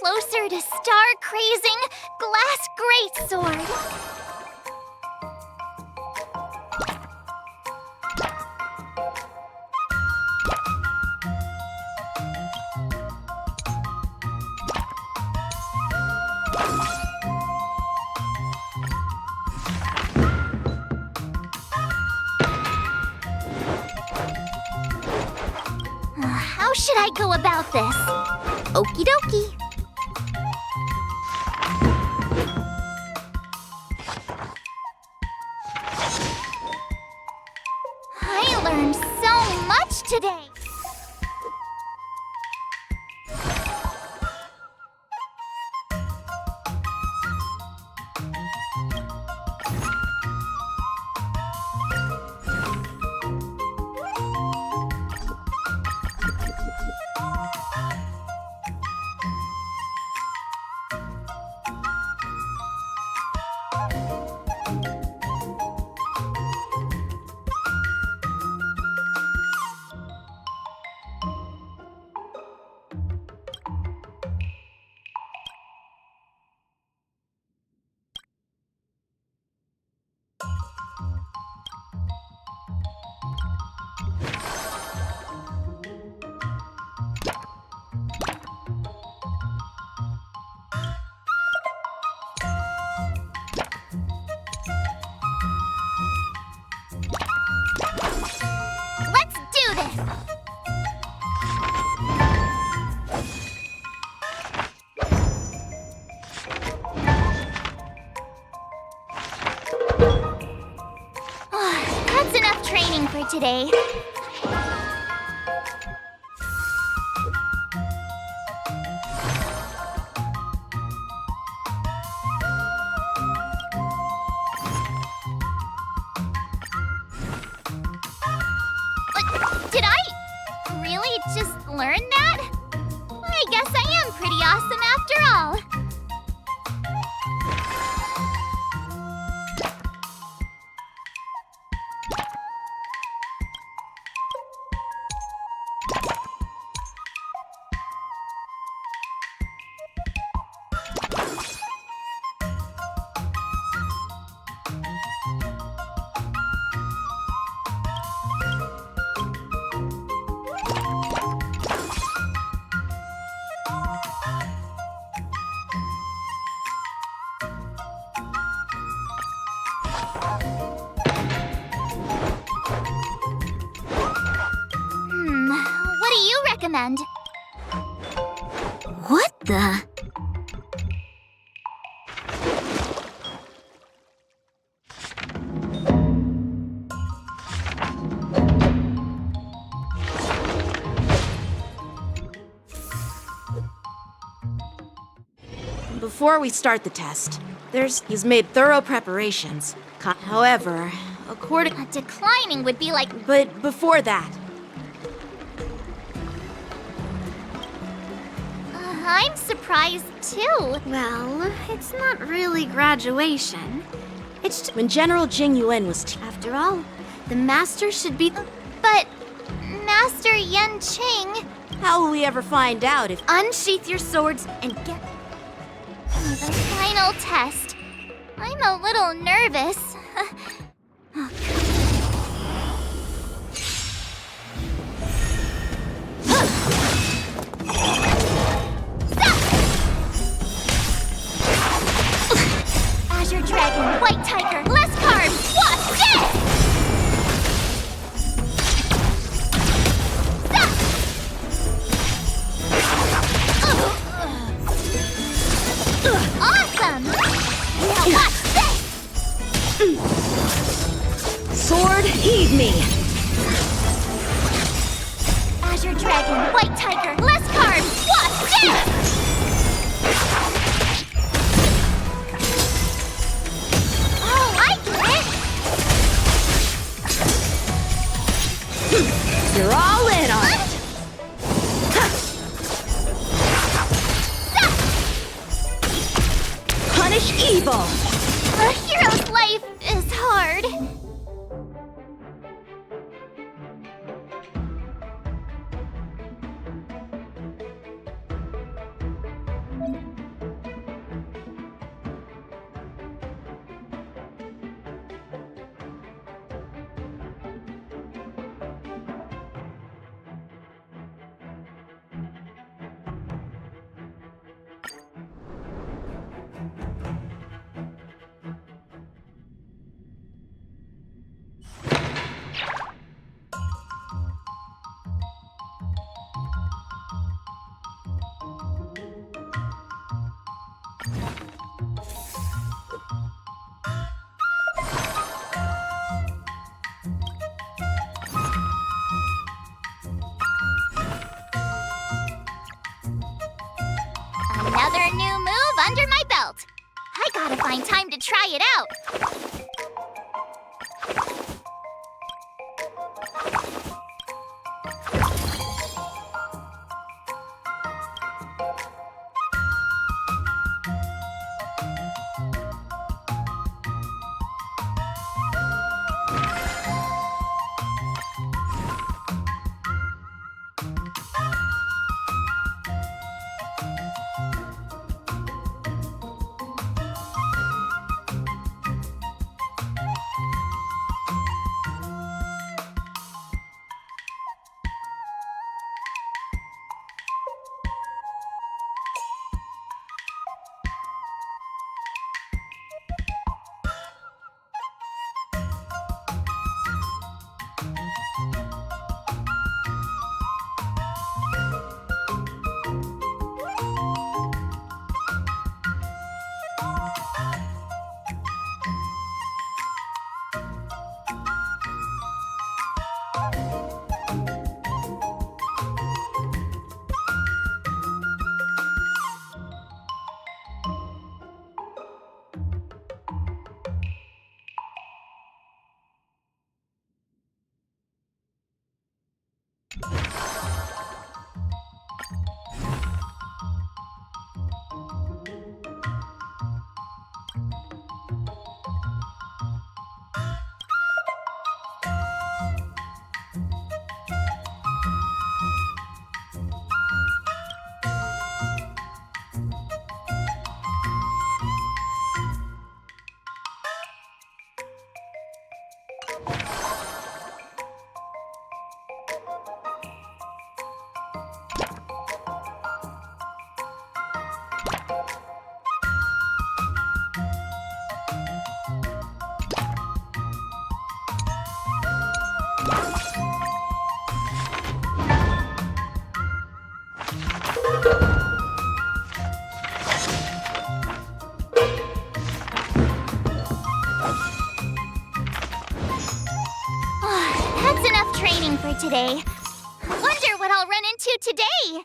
closer to star-crazing glass greatsword. How should I go about this? Okie dokie. I learned so much today. Let's do this! That's enough training for today. Did I really just learn that? I guess I am pretty awesome after all. What do you recommend? What the? Before we start the test, he's made thorough preparations. However, according... Declining would be like... But before that, I'm surprised too. Well, it's not really graduation. It's just, when General Jing Yuan was after all, the master should be... But Master Yen Qing... How will we ever find out if... Unsheath your swords and get... The final test. I'm a little nervous. Azure Dragon, White Tiger, less carbs, watch this! Awesome! Now watch this! Sword, heed me! Azure Dragon, White Tiger, less carbs, watch this! Oh, I get it! You're all in on it! Punish evil! A hero's life is hard. Another new move under my belt. I gotta find time to try it out. That's enough training for today. Wonder what I'll run into today.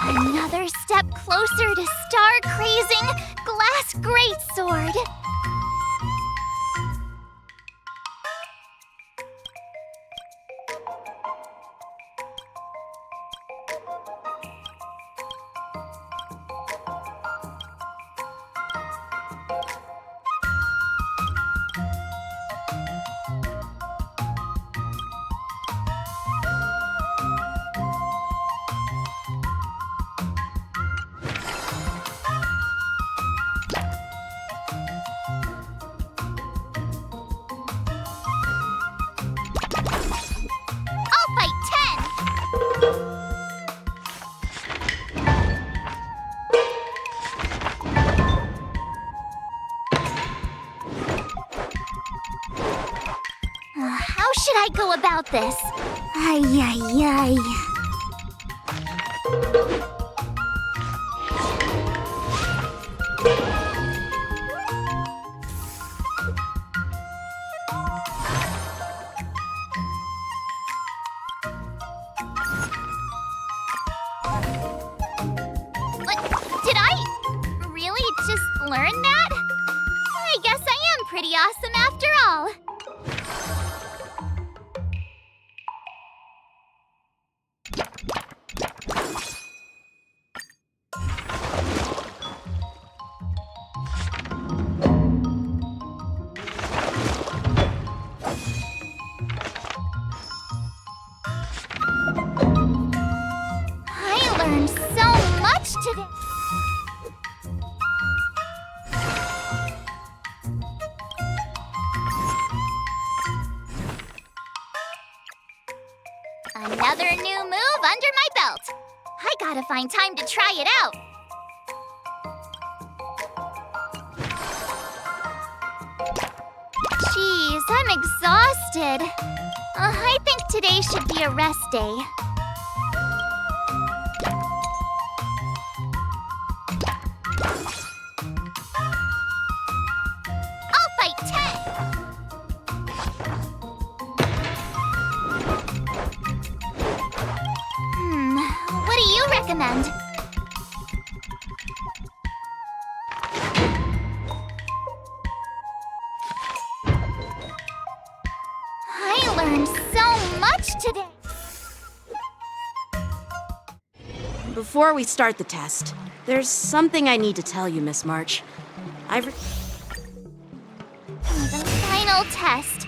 Another step closer to star-crazing glass greatsword. I'll fight 10! How should I go about this? Ay, ay, ay. Did I really just learn that? I guess I am pretty awesome after all. today. Another new move under my belt. I gotta find time to try it out. Jeez, I'm exhausted. I think today should be a rest day. I'll fight 10! What do you recommend? I learned so much today. Before we start the test, there's something I need to tell you, Miss March. The final test.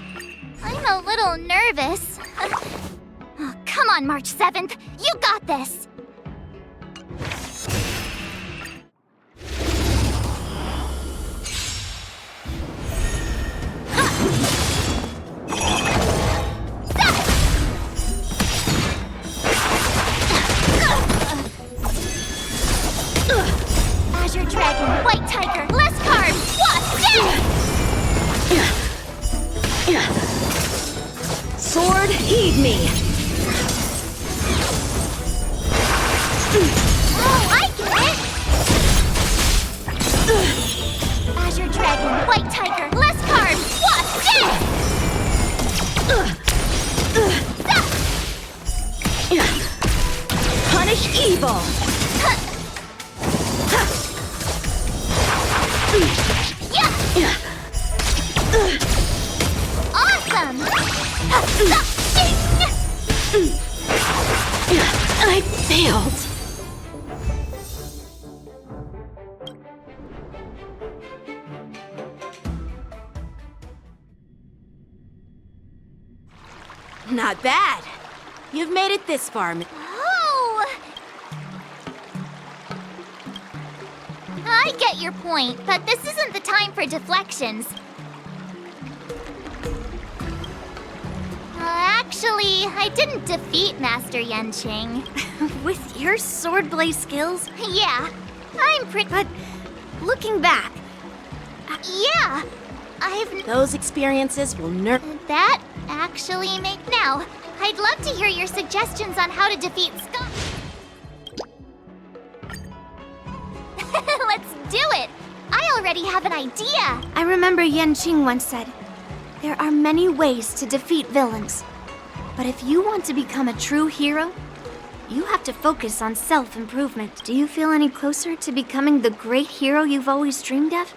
I'm a little nervous. Oh, come on, March 7th. You got this. Azure Dragon, White Tiger, less carbs, Sword, heed me! Oh, I get it! Azure Dragon, White Tiger, less carbs, Punish evil! Awesome! I failed! Not bad. You've made it this far, Oh! I get your point, but this isn't the time for deflections. Actually, I didn't defeat Master Yenqing. With your swordblade skills? Yeah, I'm pretty... But looking back, Yeah, I've... Those experiences will That actually make now. I'd love to hear your suggestions on how to defeat Scott. Let's do it! I already have an idea! I remember Yenqing once said, there are many ways to defeat villains. But if you want to become a true hero, you have to focus on self-improvement. Do you feel any closer to becoming the great hero you've always dreamed of?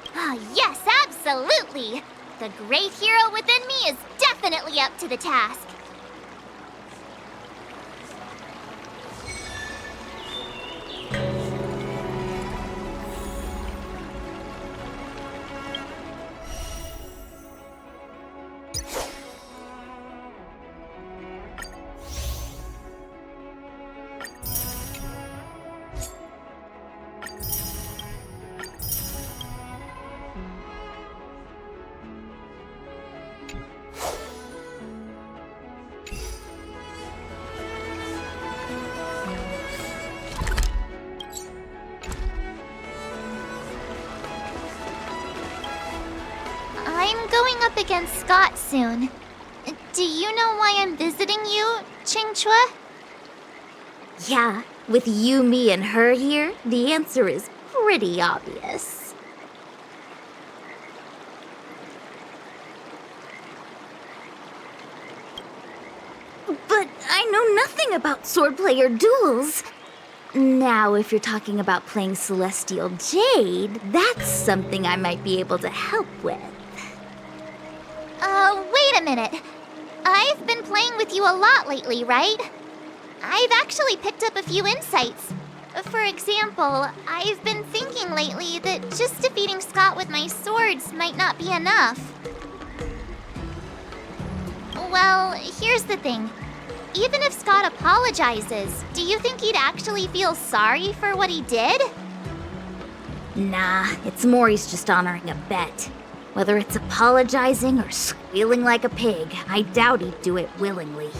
Yes, absolutely! The great hero within me is definitely up to the task. I'm going up against Scott soon. Do you know why I'm visiting you, Qingchua? Yeah, with you, me, and her here, the answer is pretty obvious. But I know nothing about swordplay or duels. Now, if you're talking about playing Celestial Jade, that's something I might be able to help with. Wait a minute. I've been playing with you a lot lately, right? I've actually picked up a few insights. For example, I've been thinking lately that just defeating Scott with my swords might not be enough. Well, here's the thing. Even if Scott apologizes, do you think he'd actually feel sorry for what he did? Nah, it's more he's just honoring a bet. Whether it's apologizing or squealing like a pig, I doubt he'd do it willingly.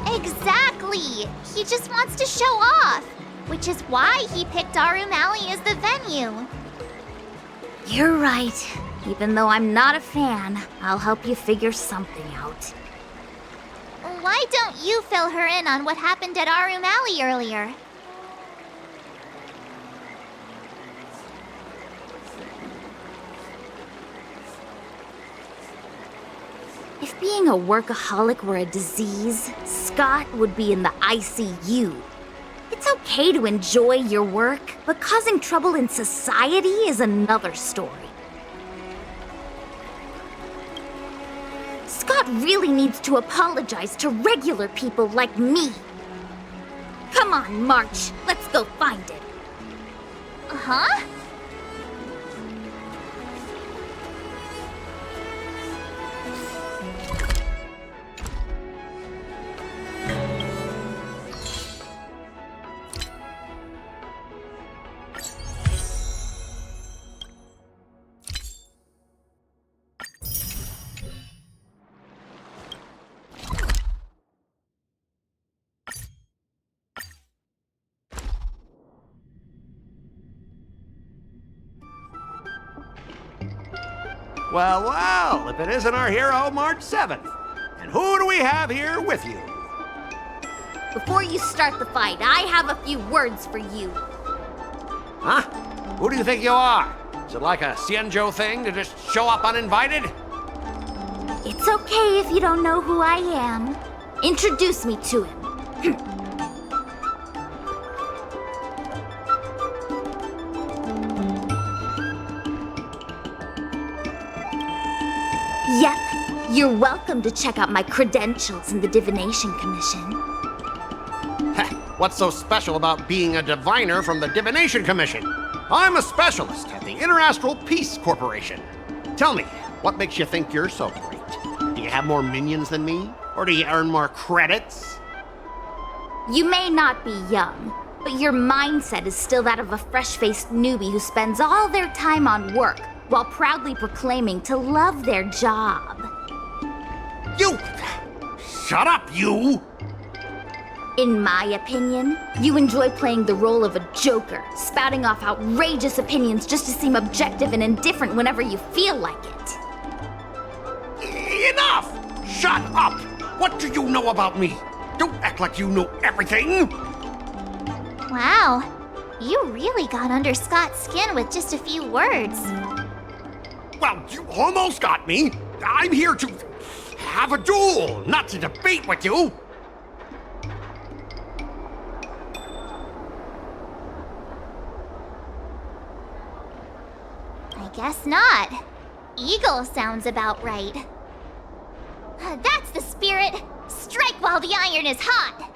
Exactly! He just wants to show off, which is why he picked Arumali as the venue. You're right. Even though I'm not a fan, I'll help you figure something out. Why don't you fill her in on what happened at Arumali earlier? If being a workaholic were a disease, Scott would be in the ICU. It's okay to enjoy your work, but causing trouble in society is another story. Scott really needs to apologize to regular people like me. Come on, March. Let's go find it. Huh? Well, well, if it isn't our hero, March 7th. And who do we have here with you? Before you start the fight, I have a few words for you. Huh? Who do you think you are? Is it like a Xianzhou thing to just show up uninvited? It's okay if you don't know who I am. Introduce me to him. Yep, you're welcome to check out my credentials in the Divination Commission. Heh, what's so special about being a diviner from the Divination Commission? I'm a specialist at the Interastral Peace Corporation. Tell me, what makes you think you're so great? Do you have more minions than me? Or do you earn more credits? You may not be young, but your mindset is still that of a fresh-faced newbie who spends all their time on work while proudly proclaiming to love their job. You! Shut up, you! In my opinion, you enjoy playing the role of a joker, spouting off outrageous opinions just to seem objective and indifferent whenever you feel like it. Enough! Shut up! What do you know about me? Don't act like you know everything! Wow, you really got under Scott's skin with just a few words. Well, you almost got me. I'm here to have a duel, not to debate with you. I guess not. Eagle sounds about right. That's the spirit. Strike while the iron is hot.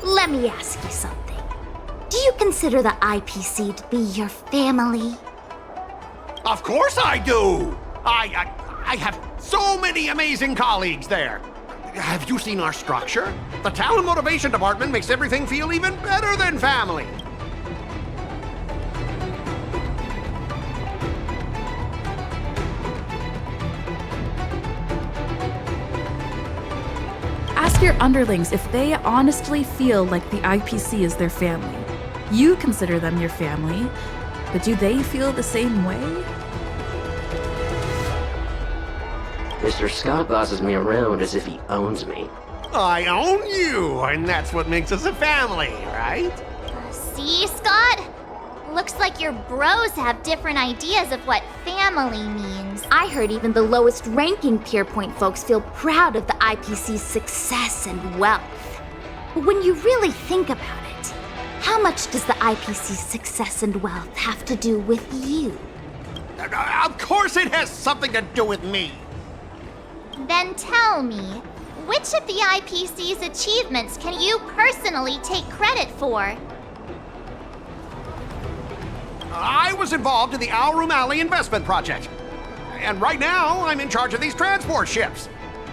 Let me ask you something. Do you consider the IPC to be your family? Of course I do. I have so many amazing colleagues there. Have you seen our structure? The talent motivation department makes everything feel even better than family. Ask your underlings if they honestly feel like the IPC is their family. You consider them your family, but do they feel the same way? Mr. Scott bosses me around as if he owns me. I own you, and that's what makes us a family, right? See, Scott? Looks like your bros have different ideas of what family means. I heard even the lowest ranking Pierpoint folks feel proud of the IPC's success and wealth. But when you really think about it, how much does the IPC's success and wealth have to do with you? Of course it has something to do with me. Then tell me, which of the IPC's achievements can you personally take credit for? I was involved in the Alroom Alley investment project. And right now, I'm in charge of these transport ships.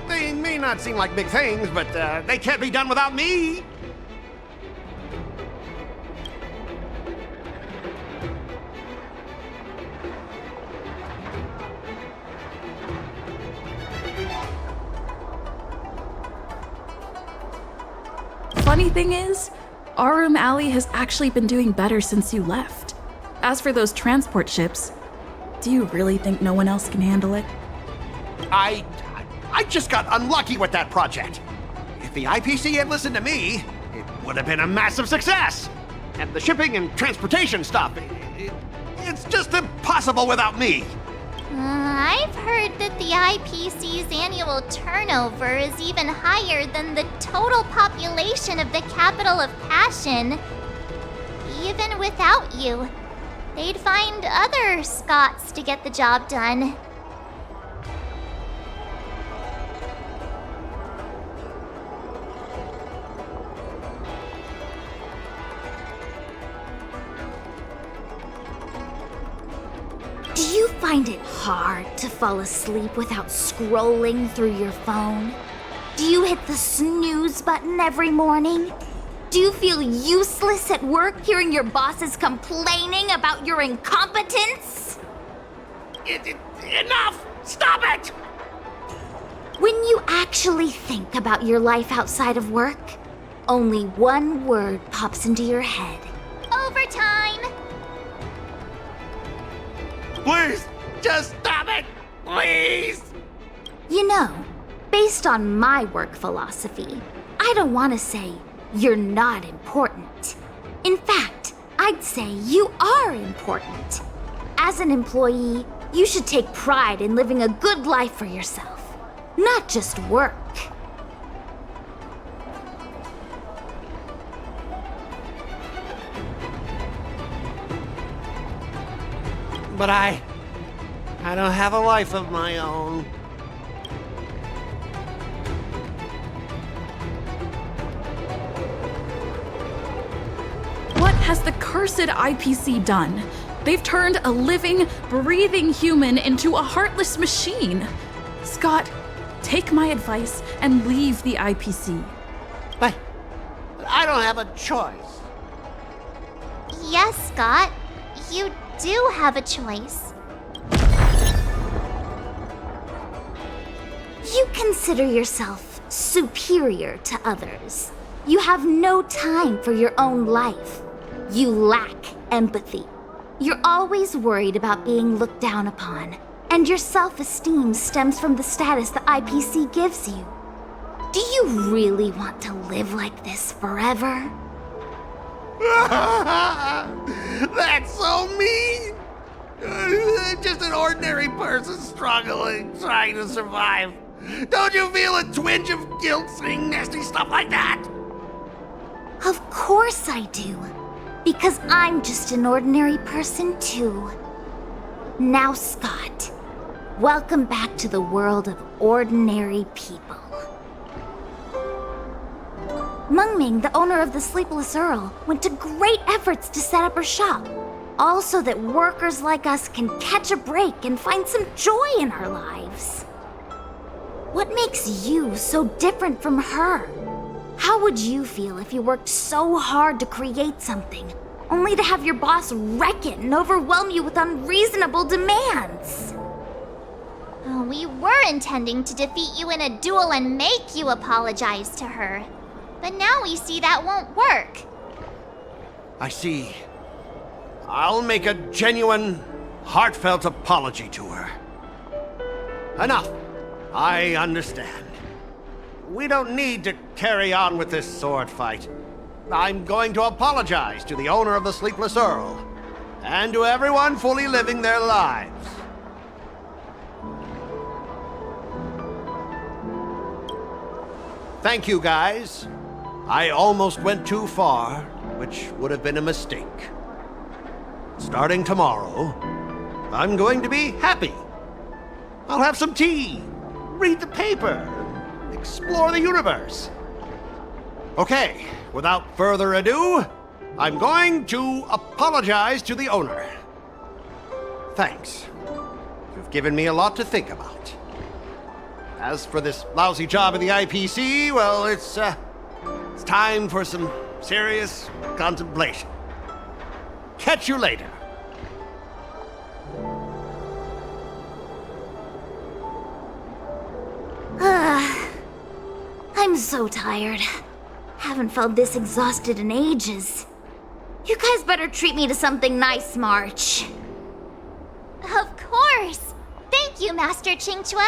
They may not seem like big things, but they can't be done without me. Funny thing is, Arum Alley has actually been doing better since you left. As for those transport ships, do you really think no one else can handle it? I just got unlucky with that project. If the IPC had listened to me, it would have been a massive success. And the shipping and transportation stuff, it's just impossible without me. I've heard that the IPC's annual turnover is even higher than the total population of the capital of Passion. Even without you, they'd find other Scots to get the job done. Do you find it hard to fall asleep without scrolling through your phone? Do you hit the snooze button every morning? Do you feel useless at work hearing your bosses complaining about your incompetence? Enough! Stop it! When you actually think about your life outside of work, only one word pops into your head. Overtime! Please, just stop it! Please! You know, based on my work philosophy, I don't want to say you're not important. In fact, I'd say you are important. As an employee, you should take pride in living a good life for yourself, not just work. But I don't have a life of my own. What has the cursed IPC done? They've turned a living, breathing human into a heartless machine. Scott, take my advice and leave the IPC. But I don't have a choice. Yes, Scott, you do have a choice. You consider yourself superior to others. You have no time for your own life. You lack empathy. You're always worried about being looked down upon, and your self-esteem stems from the status the IPC gives you. Do you really want to live like this forever? That's so mean! Just an ordinary person struggling, trying to survive. Don't you feel a twinge of guilt saying nasty stuff like that? Of course I do. Because I'm just an ordinary person too. Now, Scott, welcome back to the world of ordinary people. Mungming, the owner of the Sleepless Earl, went to great efforts to set up her shop. All so that workers like us can catch a break and find some joy in our lives. What makes you so different from her? How would you feel if you worked so hard to create something, only to have your boss wreck it and overwhelm you with unreasonable demands? We were intending to defeat you in a duel and make you apologize to her. But now we see that won't work. I see. I'll make a genuine, heartfelt apology to her. Enough. I understand. We don't need to carry on with this sword fight. I'm going to apologize to the owner of the Sleepless Earl. and to everyone fully living their lives. Thank you, guys. I almost went too far, which would have been a mistake. Starting tomorrow, I'm going to be happy. I'll have some tea, read the paper, explore the universe. Okay, without further ado, I'm going to apologize to the owner. Thanks. You've given me a lot to think about. As for this lousy job at the IPC, well, it's time for some serious contemplation. Catch you later. I'm so tired. Haven't felt this exhausted in ages. You guys better treat me to something nice, March. Of course! Thank you, Master Chingchua.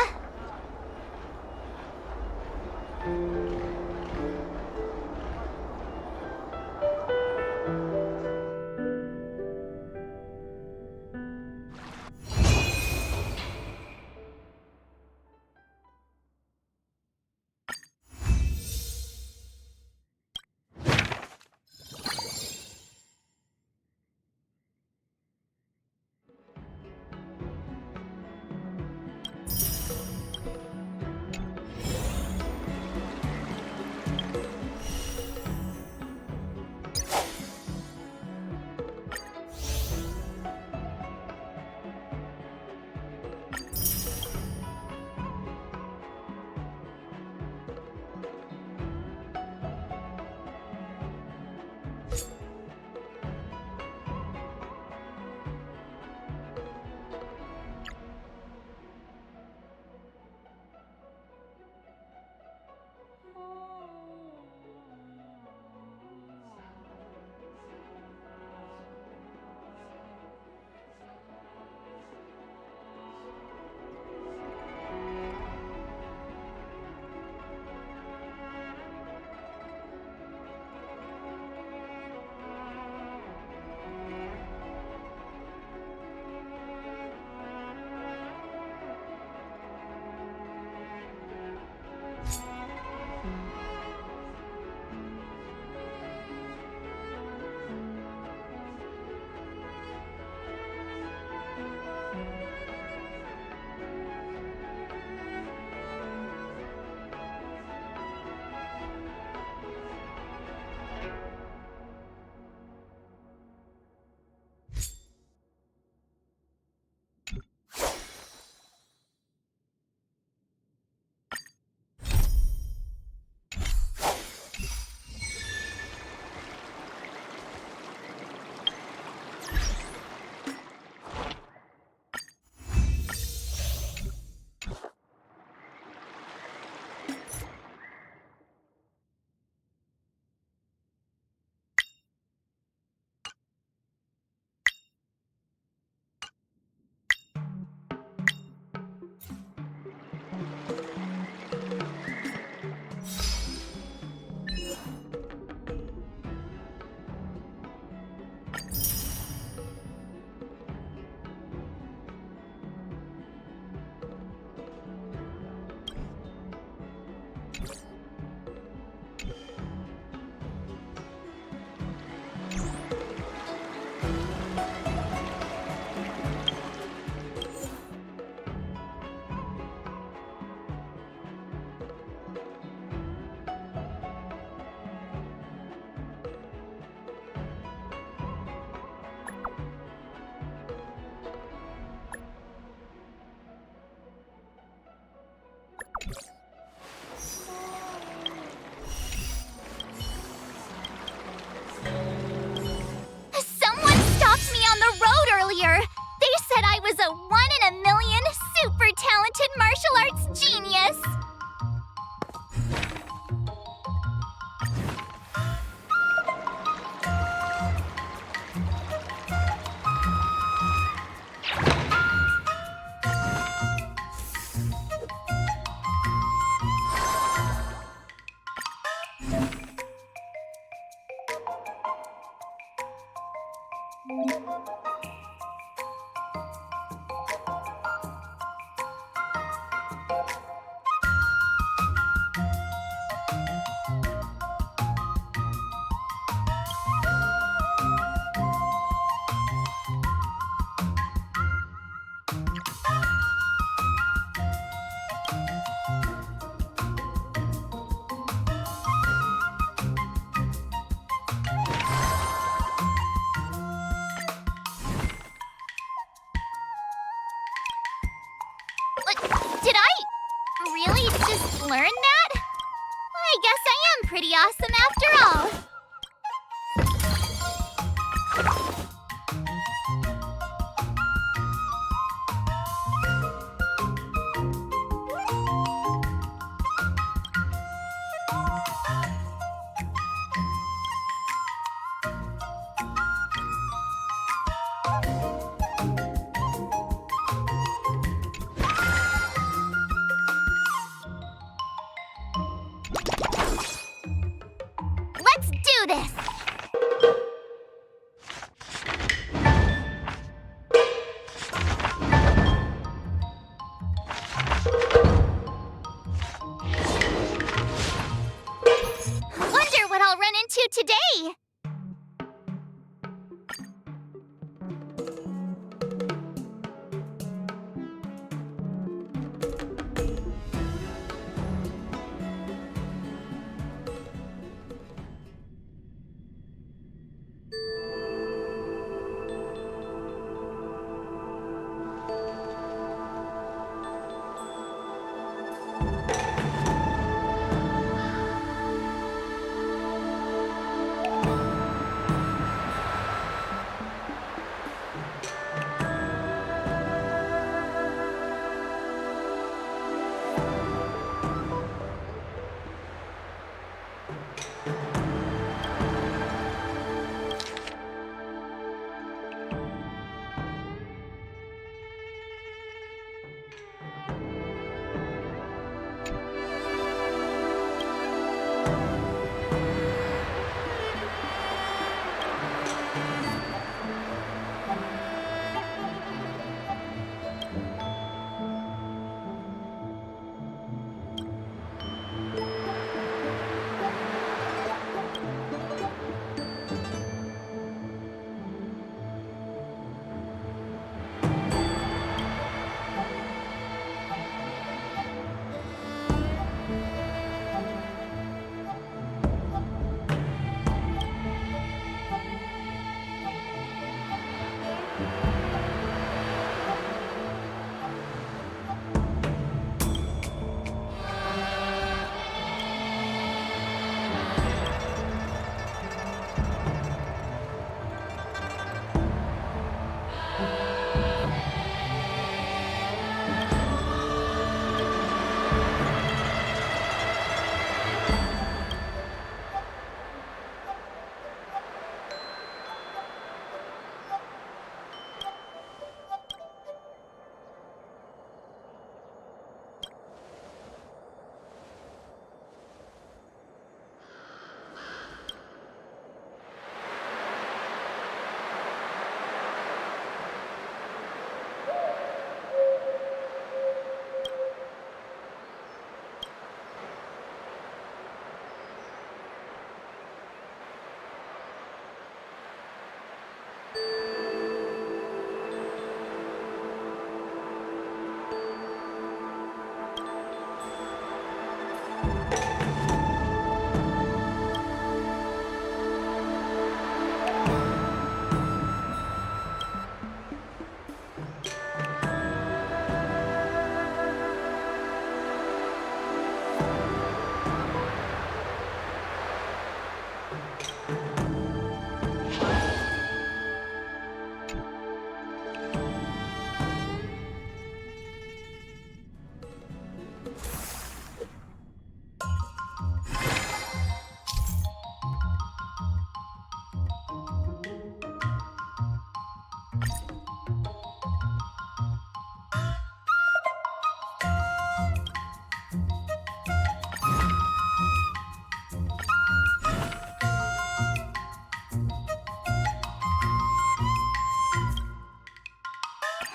learn that? I guess I am pretty awesome after all. Let's do this! Wonder what I'll run into today!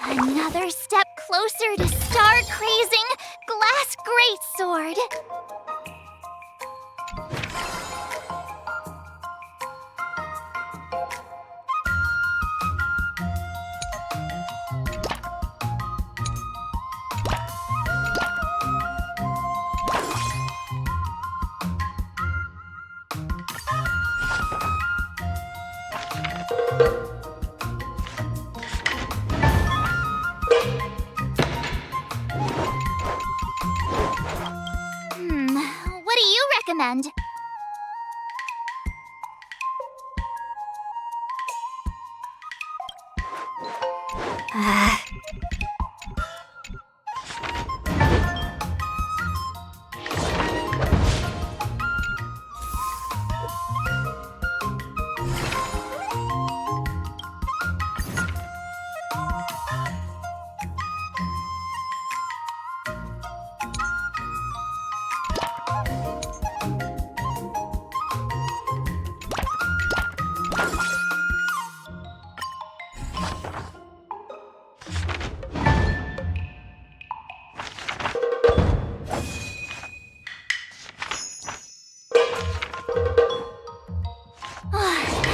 Another step closer to star-crazing Glass Greatsword. recommend.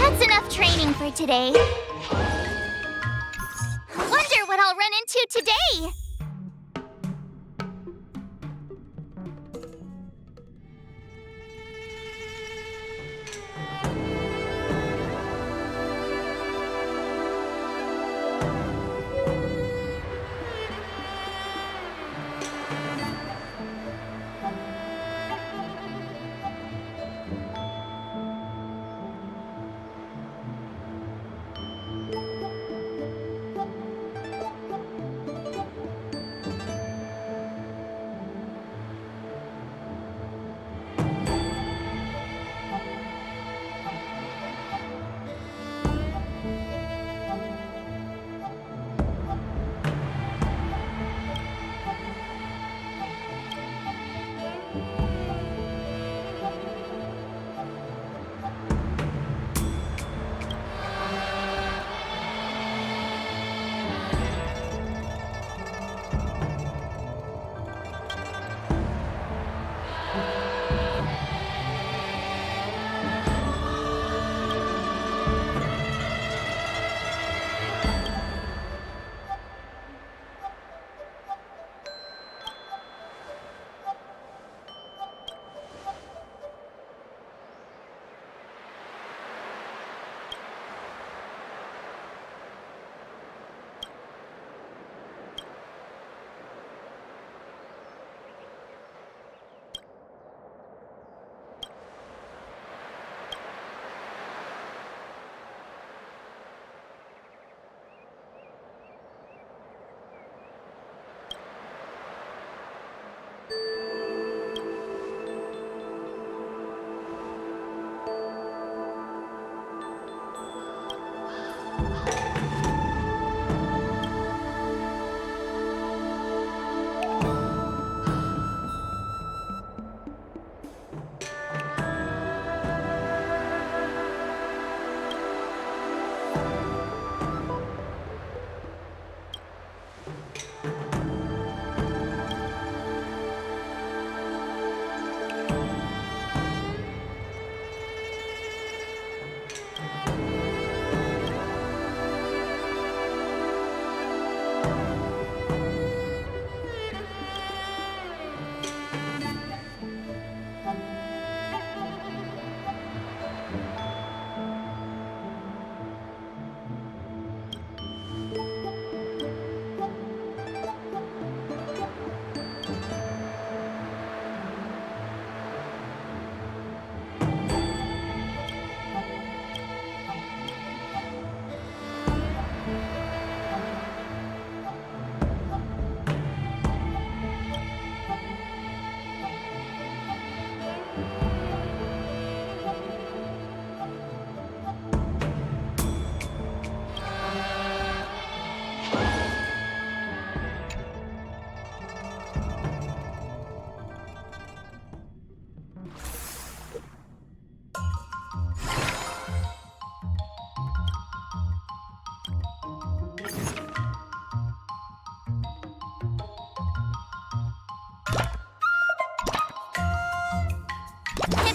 That's enough training for today. Wonder what I'll run into today.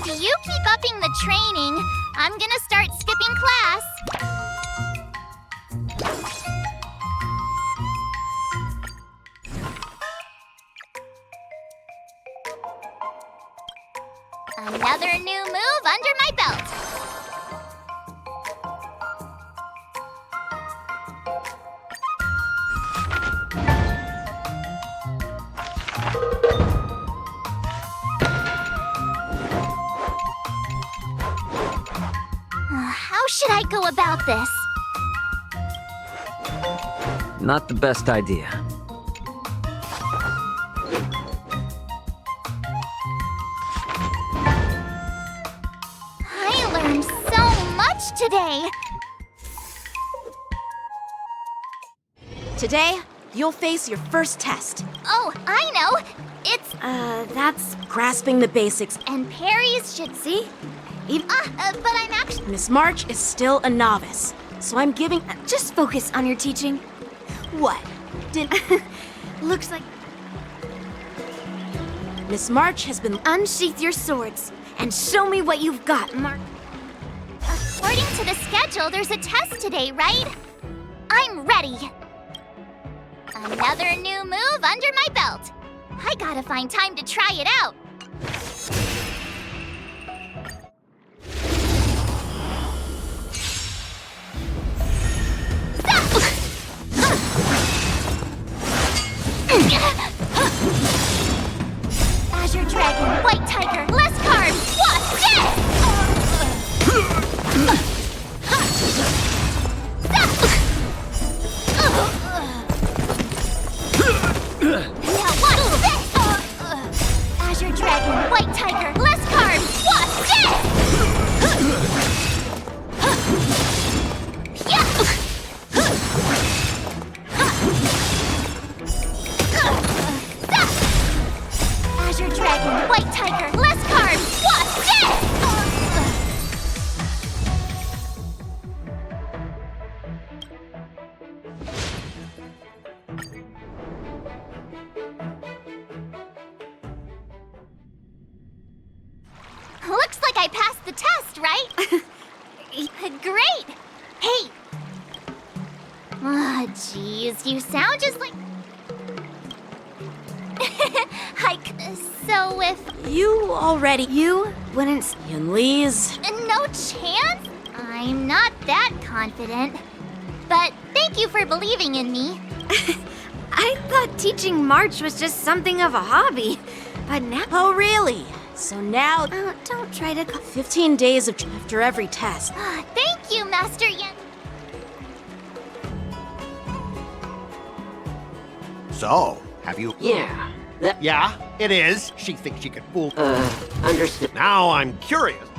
If you keep upping the training, I'm gonna start skipping class. Another new move under my belt. should I go about this? Not the best idea. I learned so much today. Today, you'll face your first test. Oh, I know. It's That's... Grasping the basics. and Perry's should See? but I'm actually Miss March is still a novice, so I'm giving... Just focus on your teaching. What? Did... Looks like... Miss March has been... Unsheath your swords and show me what you've got, Mark. according to the schedule, there's a test today, right? I'm ready. Another new move under my belt. I gotta find time to try it out. Azure Dragon, White Tiger, less carbs, what's this? Now what's this? Azure Dragon, White Tiger, less carbs, what's Azure Dragon, White Tiger, less carbs, what's this? Looks like I passed the test, right? Great! Hey! Ah, jeez, you sound just like... So if... You already... You wouldn't... Yunli's... No chance? I'm not that confident. But thank you for believing in me. I thought teaching March was just something of a hobby. But now... Oh, really? So now... don't try to... 15 days of after every test. Thank you, Master Yen. So, have you... Yeah, that... Yeah, it is. She thinks she can fool... understood. Now I'm curious.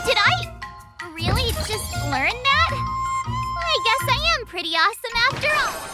Did I really just learn that? I guess I am pretty awesome after all.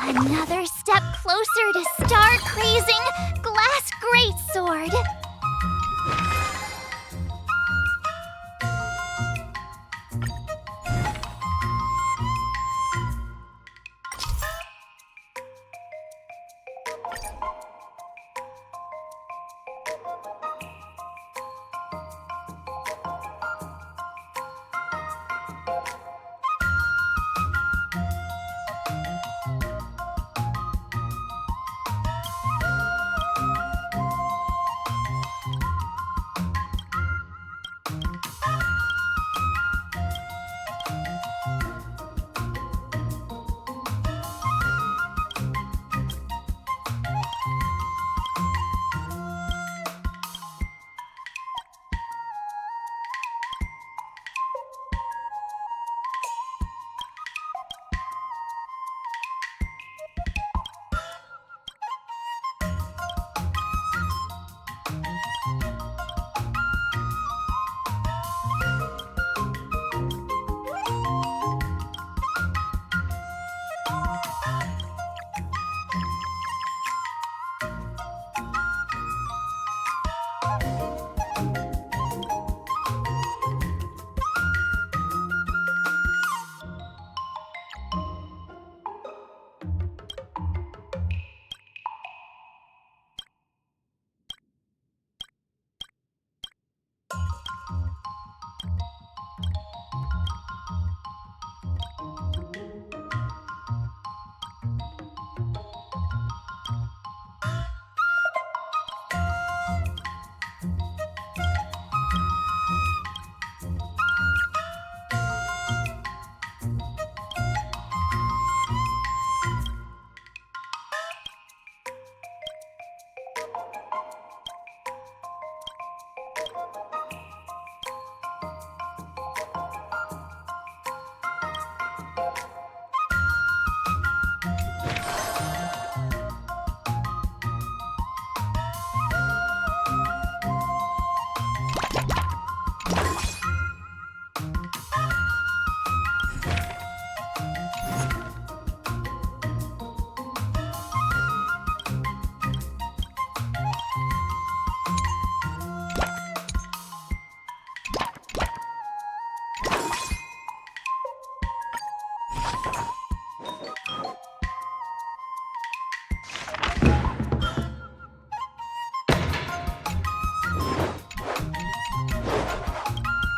Another step closer to star-crazing Glass Greatsword.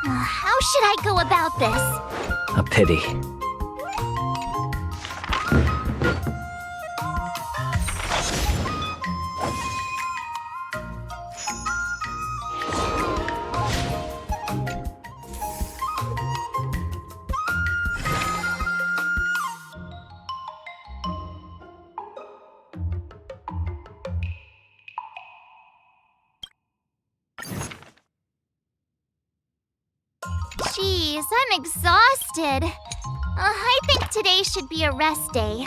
How should I go about this? A pity. Jeez, I'm exhausted. I think today should be a rest day.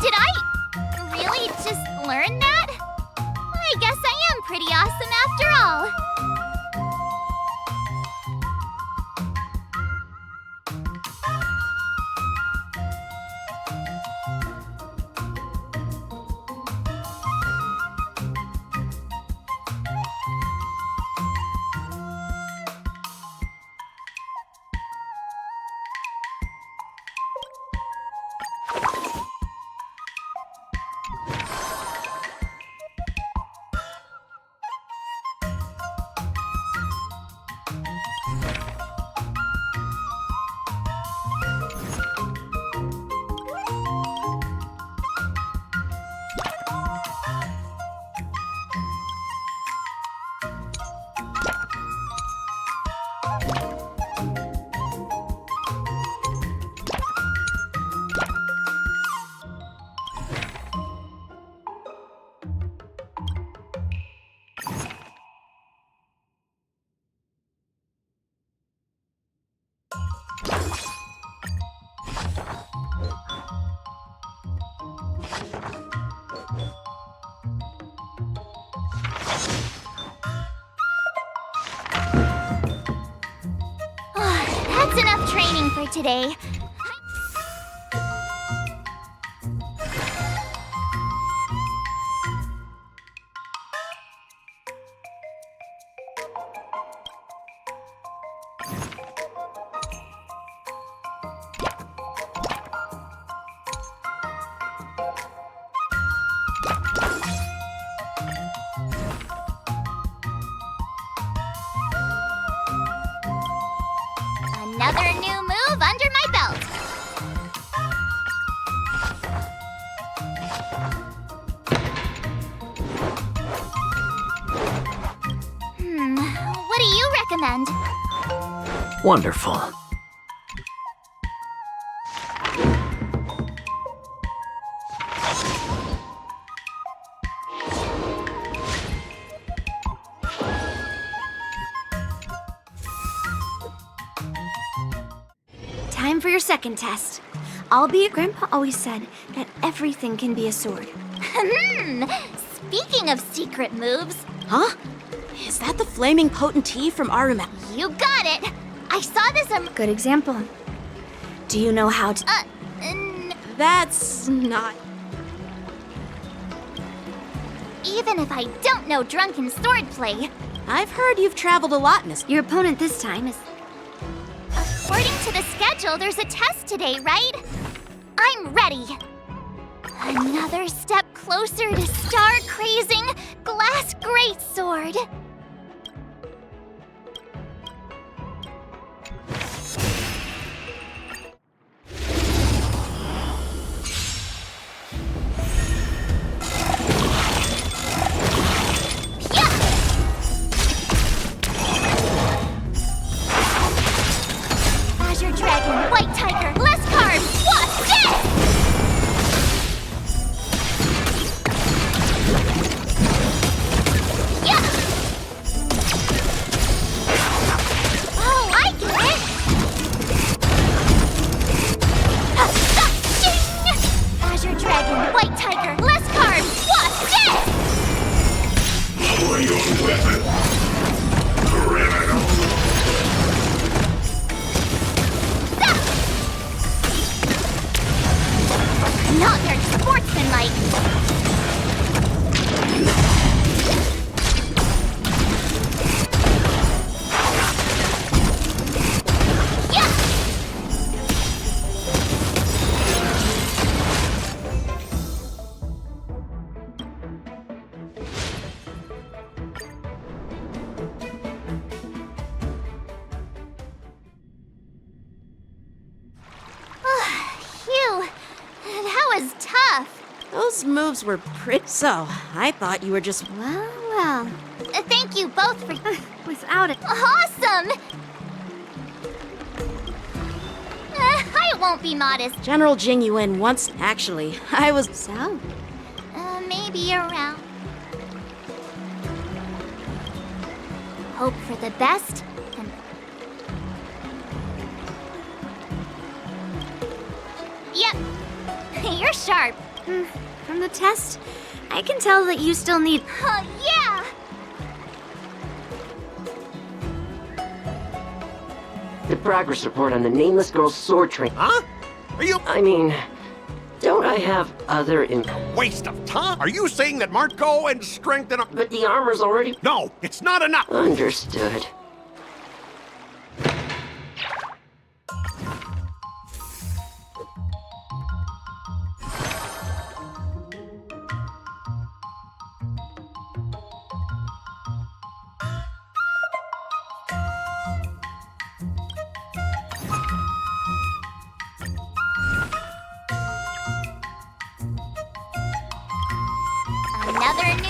Did I really just learn that? I guess I am pretty awesome after all. That's enough training for today. Another new move under my belt. What do you recommend? Wonderful. Time for your second test. Albeit Grandpa always said that everything can be a sword. Speaking of secret moves, Huh? Is that the flaming potent tea from Aruma? you got it. I saw this Good example. Do you know how to... That's not... Even if I don't know drunken swordplay, I've heard you've traveled a lot, Miss... Your opponent this time is... according to the schedule, there's a test today, right? I'm ready. Another step closer to star-crazing glass greatsword. Azure Dragon, White Tiger, less carbs, what's this? Yeah! Oh, I get it! Ding! Azure Dragon, White Tiger, less carbs, what's this? Lower your weapon. Criminal. Not very sportsmanlike. Yeah! was tough. Those moves were pretty. So, I thought you were just. Well. Thank you both for. Without it. Awesome! I won't be modest. General Jing Yuan once. Actually, I was. So? Maybe around. Hope for the best and. Yep. You're sharp. From the test, I can tell that you still need. Yeah! The progress report on the nameless girl's sword train. Huh? Are you... I mean, don't I have other Waste of time? Are you saying that Marco and strength and... But the armor's already... No, it's not enough! Understood. Another new.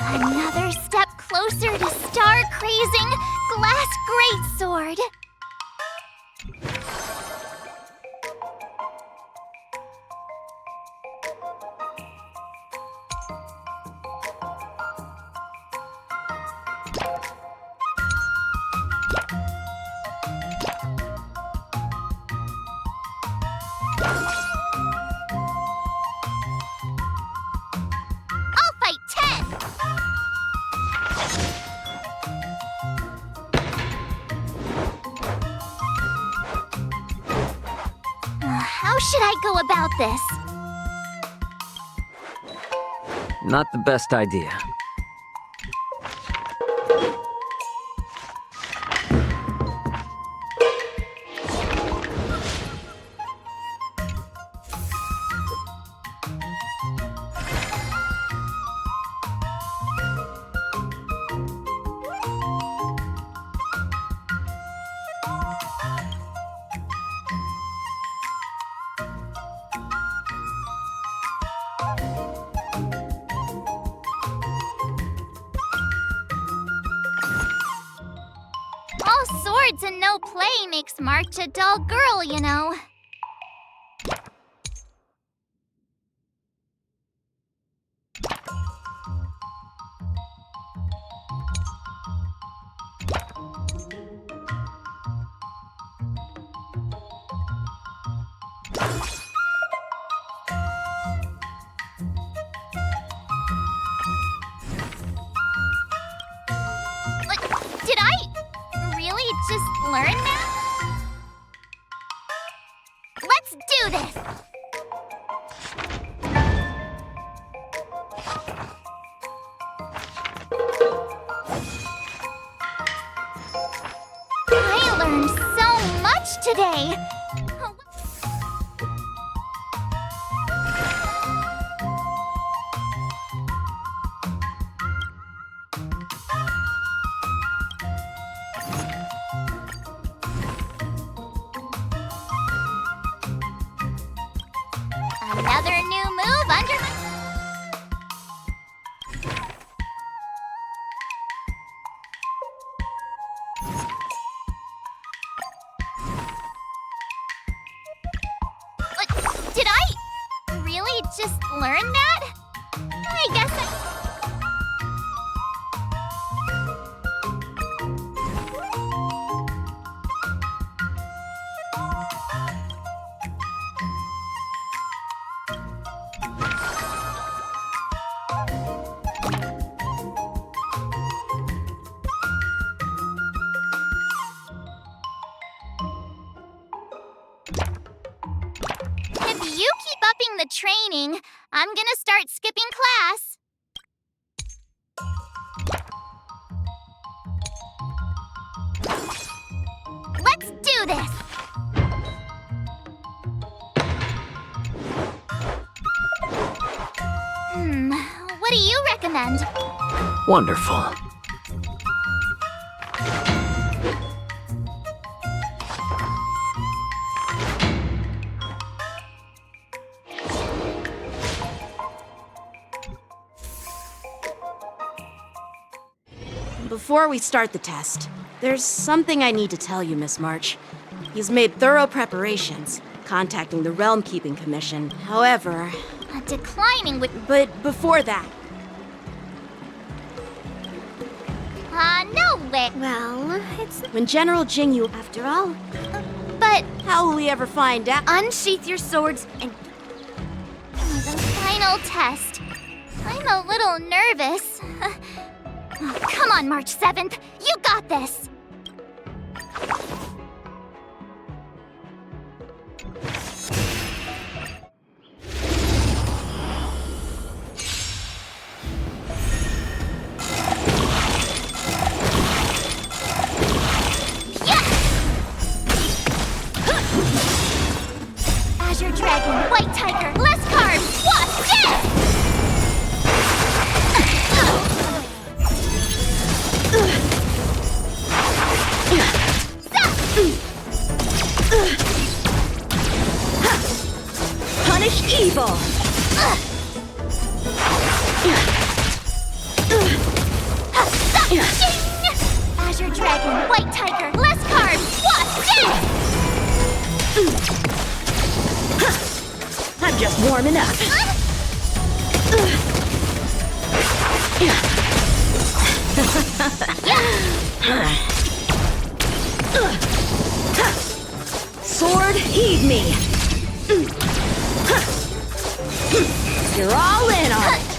Another step closer to star-crazing glass greatsword. I'll fight 10! How should I go about this? Not the best idea. All swords and no play makes March a dull girl, you know. Did I really just learn that? Let's do this! I learned so much today! Another new move under my... Did I really just learn that? I guess If you keep upping the training, I'm gonna start skipping class. Let's do this! What do you recommend? Wonderful. Before we start the test, there's something I need to tell you, Miss March. He's made thorough preparations, contacting the Realm Keeping Commission. However... Declining with... But before that... no way. Well, it's When General Jingyu... after all. But How will we ever find out? Unsheath your swords and the final test. I'm a little nervous. Come on, March 7th. You got this. Azure Dragon, White Tiger, less carbs, what's this? Coming up. Sword, heed me. You're all in on it.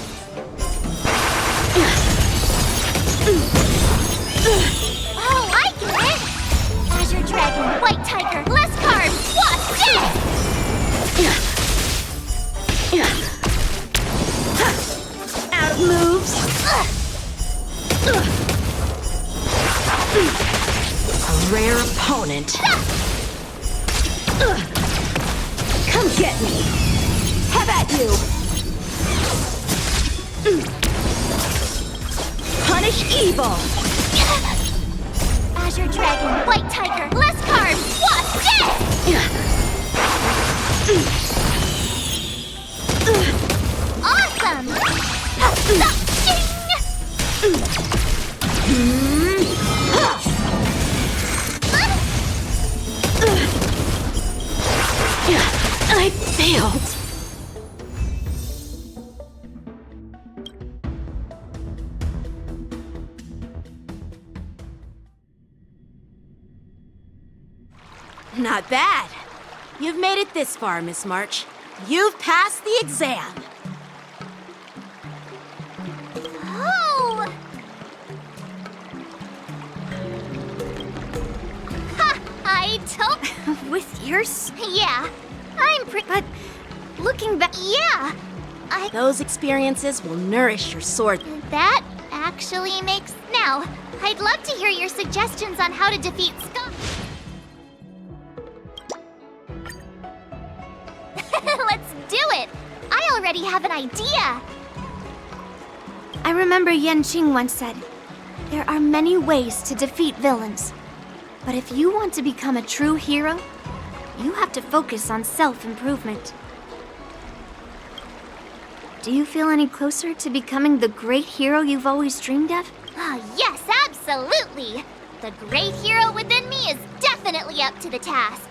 Oh, I get it! Azure Dragon, White Tiger, less carbs, wasp, yes! Out of moves. A rare opponent. Come get me. Have at you. Punish evil. Azure Dragon, White Tiger, less carbs, wasp, yes! Awesome! I failed. Not bad. You've made it this far, Miss March. You've passed the exam. Oh! Ha! I told... With yours? Yeah, I'm But looking back... Yeah, Those experiences will nourish your sword. that actually makes... Now, I'd love to hear your suggestions on how to defeat Scott. Let's do it! I already have an idea! I remember Yan Qing once said, there are many ways to defeat villains. But if you want to become a true hero, you have to focus on self-improvement. Do you feel any closer to becoming the great hero you've always dreamed of? Ah, yes, absolutely! The great hero within me is definitely up to the task.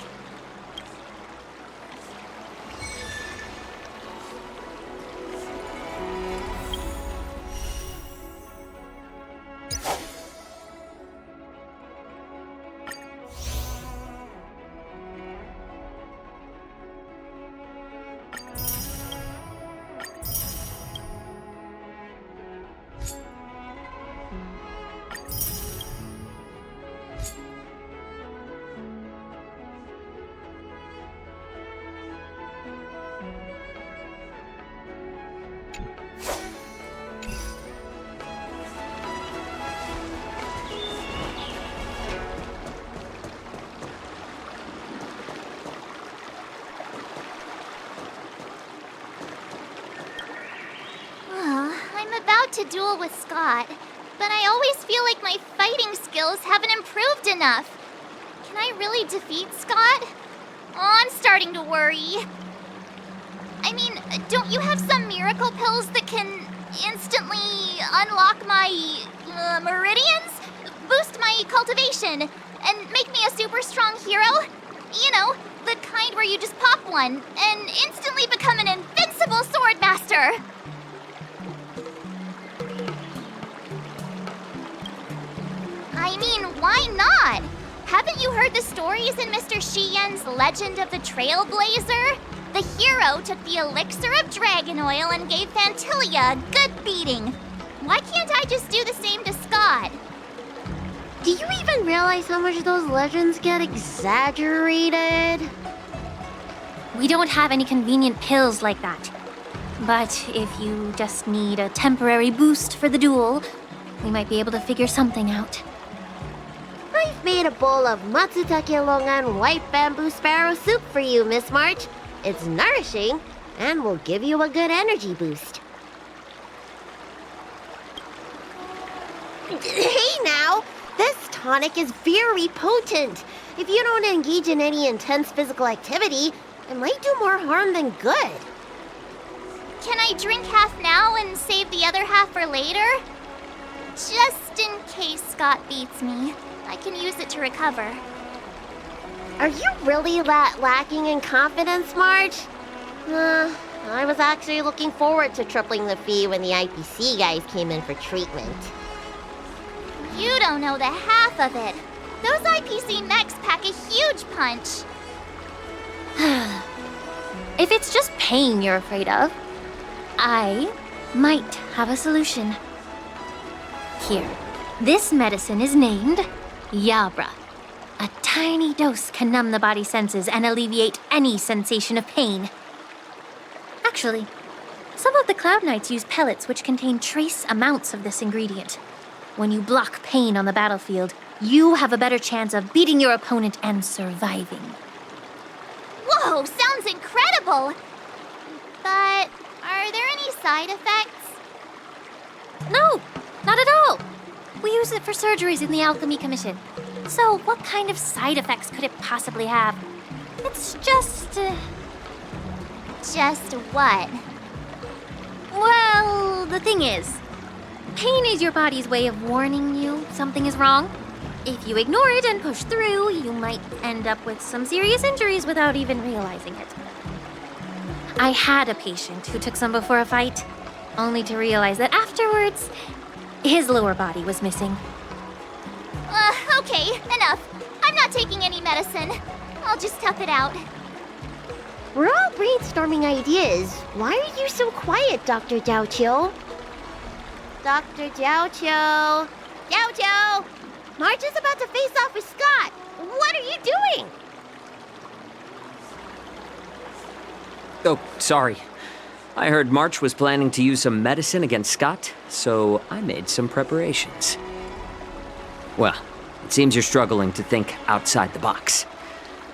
I'm about to duel with Scott, but I always feel like my fighting skills haven't improved enough. Can I really defeat Scott? Oh, I'm starting to worry. I mean, don't you have some miracle pills that can instantly unlock my meridians? Boost my cultivation and make me a super strong hero? You know, the kind where you just pop one and instantly become an invincible sword master. I mean, why not? Haven't you heard the stories in Mr. Shiyen's Legend of the Trailblazer? The hero took the elixir of dragon oil and gave Fantilia a good beating. Why can't I just do the same to Scott? Do you even realize how much those legends get exaggerated? We don't have any convenient pills like that. But if you just need a temporary boost for the duel, we might be able to figure something out. I've made a bowl of Matsutake Longan white bamboo sparrow soup for you, Miss March. It's nourishing and will give you a good energy boost. Hey now! This tonic is very potent. If you don't engage in any intense physical activity, it might do more harm than good. Can I drink half now and save the other half for later? Just in case Scott beats me, I can use it to recover. Are you really that lacking in confidence, Marge? I was actually looking forward to tripling the fee when the IPC guys came in for treatment. You don't know the half of it. Those IPC mechs pack a huge punch. If it's just pain you're afraid of, I might have a solution. Here, this medicine is named Yabra. A tiny dose can numb the body's senses and alleviate any sensation of pain. Actually, some of the Cloud Knights use pellets which contain trace amounts of this ingredient. When you block pain on the battlefield, you have a better chance of beating your opponent and surviving. Whoa, sounds incredible! But are there any side effects? No, not at all. We use it for surgeries in the Alchemy Commission. So what kind of side effects could it possibly have? It's just... Just what? Well, the thing is, pain is your body's way of warning you something is wrong. If you ignore it and push through, you might end up with some serious injuries without even realizing it. I had a patient who took some before a fight, only to realize that afterwards, his lower body was missing. Okay, enough. I'm not taking any medicine. I'll just tough it out. We're all brainstorming ideas. Why are you so quiet, Dr. Jiaoqiu? Dr. Jiaoqiu! Jiaoqiu! March is about to face off with Scott. What are you doing? Oh, sorry. I heard March was planning to use some medicine against Scott, so I made some preparations. Well, it seems you're struggling to think outside the box.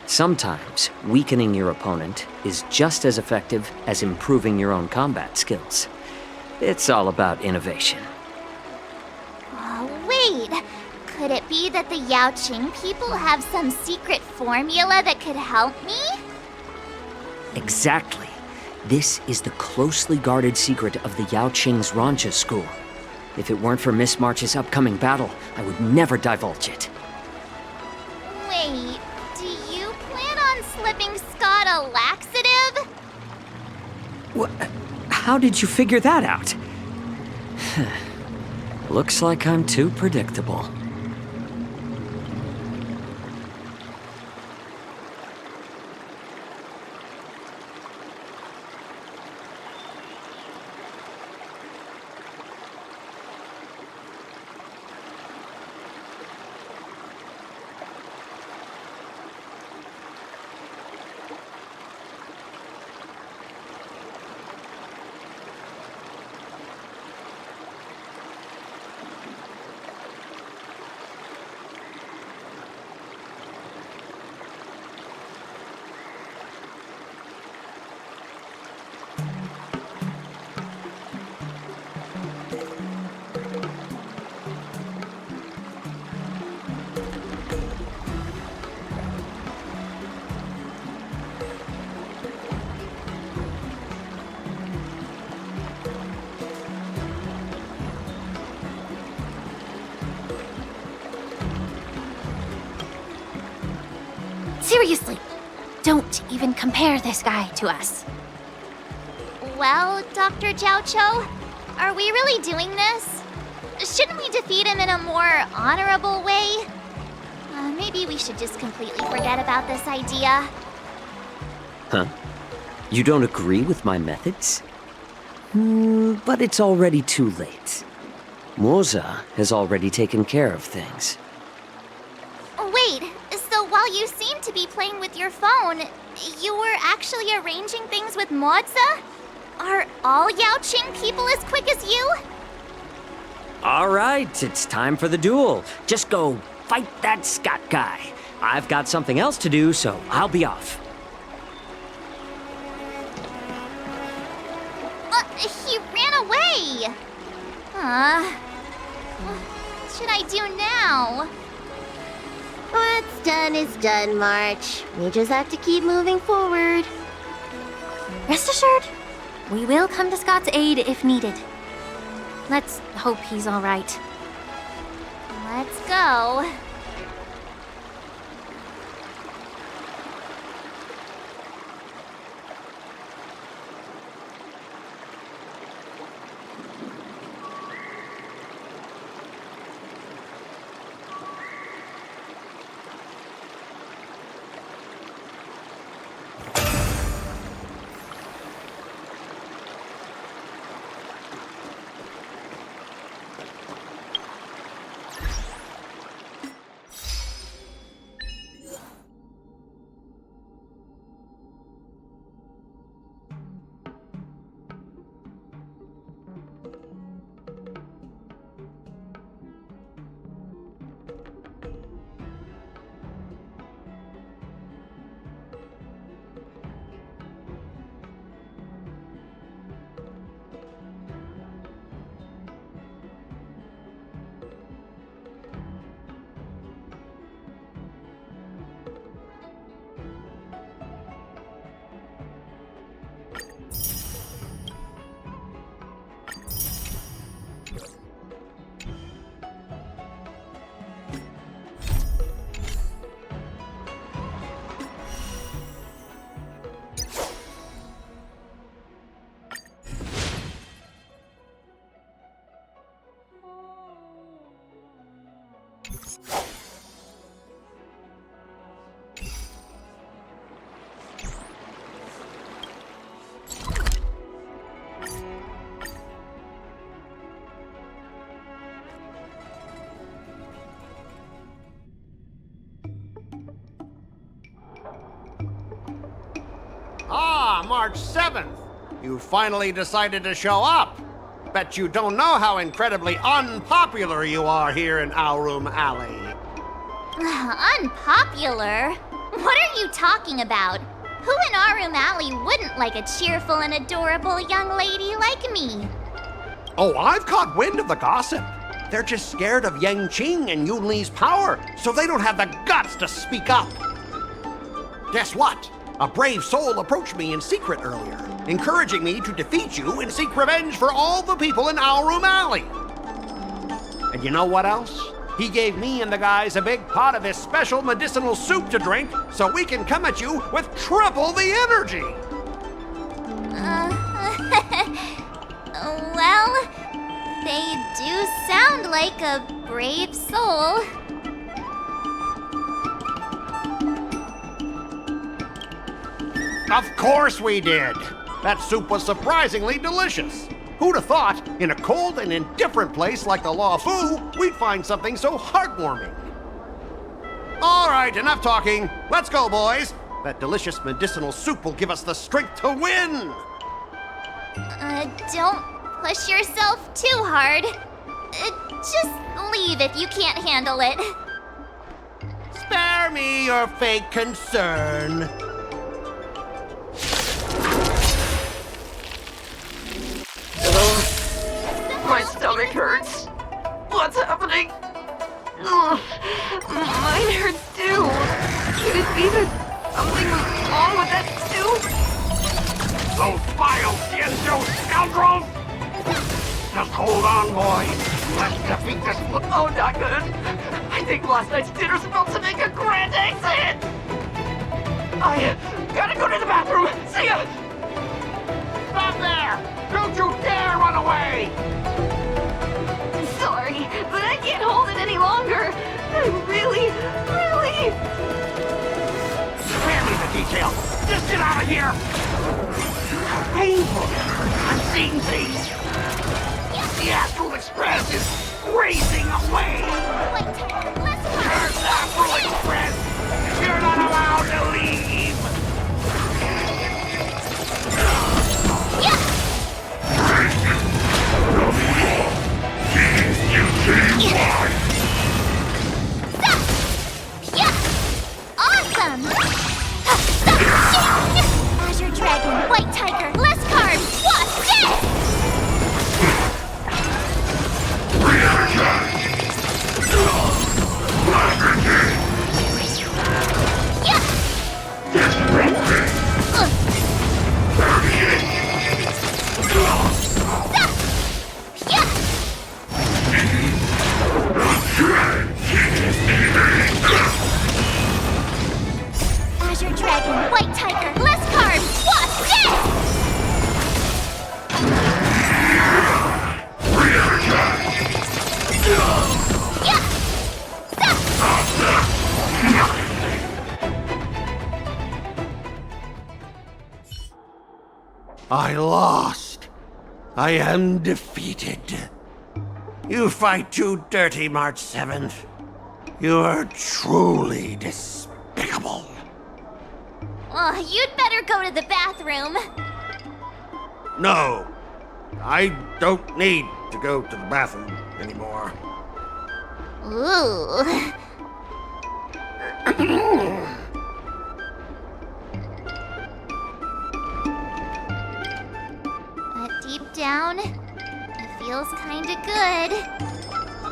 Sometimes weakening your opponent is just as effective as improving your own combat skills. It's all about innovation. Wait, could it be that the Yaoqing people have some secret formula that could help me? Exactly. This is the closely guarded secret of the Yaoqing's Rancha school. If it weren't for Miss March's upcoming battle, I would never divulge it. Wait, do you plan on slipping Scott a laxative? How did you figure that out? Looks like I'm too predictable. Seriously, don't even compare this guy to us. Well, Dr. Jiaoqiu, are we really doing this? Shouldn't we defeat him in a more honorable way? Maybe we should just completely forget about this idea. Huh? You don't agree with my methods? But it's already too late. Moza has already taken care of things. Wait, so while you seem to be playing with your phone, you were actually arranging things with Moza? Are all Yaoqing people as quick as you? All right, it's time for the duel. Just go fight that Scott guy. I've got something else to do, so I'll be off. He ran away! What should I do now? What's done is done, March. We just have to keep moving forward. Rest assured, we will come to Scott's aid if needed. Let's hope he's all right. Let's go. Ah, March 7th. You finally decided to show up. Bet you don't know how incredibly unpopular you are here in Aurum Alley. Unpopular? What are you talking about? Who in Aurum Alley wouldn't like a cheerful and adorable young lady like me? Oh, I've caught wind of the gossip. They're just scared of Yang Qing and Yun Li's power, so they don't have the guts to speak up. Guess what? A brave soul approached me in secret earlier, encouraging me to defeat you and seek revenge for all the people in Aurum Alley. And you know what else? He gave me and the guys a big pot of his special medicinal soup to drink so we can come at you with triple the energy. Well, they do sound like a brave soul. Of course we did. That soup was surprisingly delicious. Who'd have thought, in a cold and indifferent place like the Law Fu, we'd find something so heartwarming? All right, enough talking. Let's go, boys. That delicious medicinal soup will give us the strength to win. Don't push yourself too hard. Just leave if you can't handle it. Spare me your fake concern. My stomach hurts. What's happening? Ugh, mine hurts too. Could it be that something was wrong with that soup? Those vile Tianzhou scoundrels! Just hold on, boys. Let's defeat this. Oh, not good. I think last night's dinner's about to make a grand exit. I gotta go to the bathroom. See ya. Stop there! Don't you dare run away! Sorry, but I can't hold it any longer. I'm really... Spare me the details. Just get out of here! How painful! I'm seeing things. The Astral Express is racing away! Astral Express! You're not allowed to leave! Awesome! Azure Dragon, White Tiger, less carbs, watch this! Azure Dragon, White Tiger, less carbs, watch this! I lost. I am defeated. You fight too dirty, March 7th. You are truly despicable. Oh, you'd better go to the bathroom. No, I don't need to go to the bathroom anymore. Ooh. Deep down, it feels kinda good.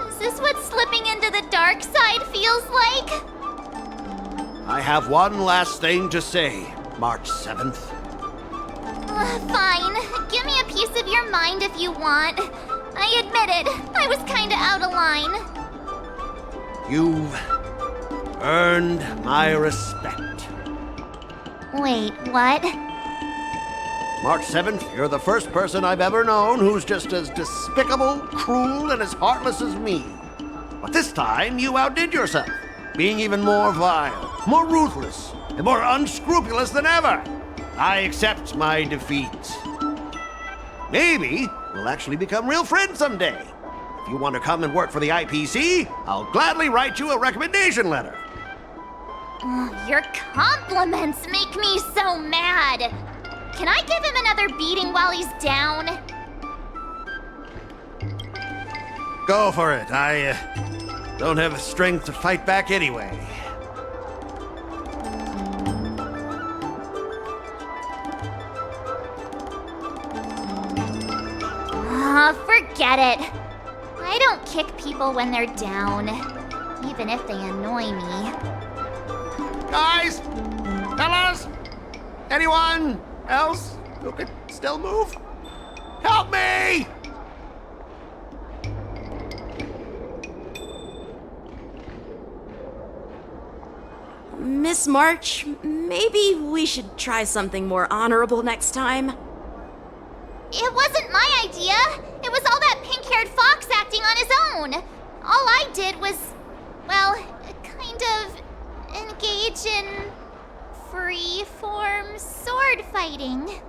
Is this what slipping into the dark side feels like? I have one last thing to say, March 7th. Fine. Give me a piece of your mind if you want. I admit it. I was kinda out of line. You've earned my respect. Wait, what? March 7th, you're the first person I've ever known who's just as despicable, cruel, and as heartless as me. But this time, you outdid yourself, being even more vile, more ruthless, and more unscrupulous than ever. I accept my defeat. Maybe we'll actually become real friends someday. If you want to come and work for the IPC, I'll gladly write you a recommendation letter. Your compliments make me so mad. Can I give him another beating while he's down? Go for it. I don't have the strength to fight back anyway. Forget it. I don't kick people when they're down, even if they annoy me. Guys! Fellas! Anyone else who could still move? Help me! Miss March, maybe we should try something more honorable next time. It wasn't my idea. It was all that pink-haired fox acting on his own. All I did was, well, kind of engage in free-form sword fighting.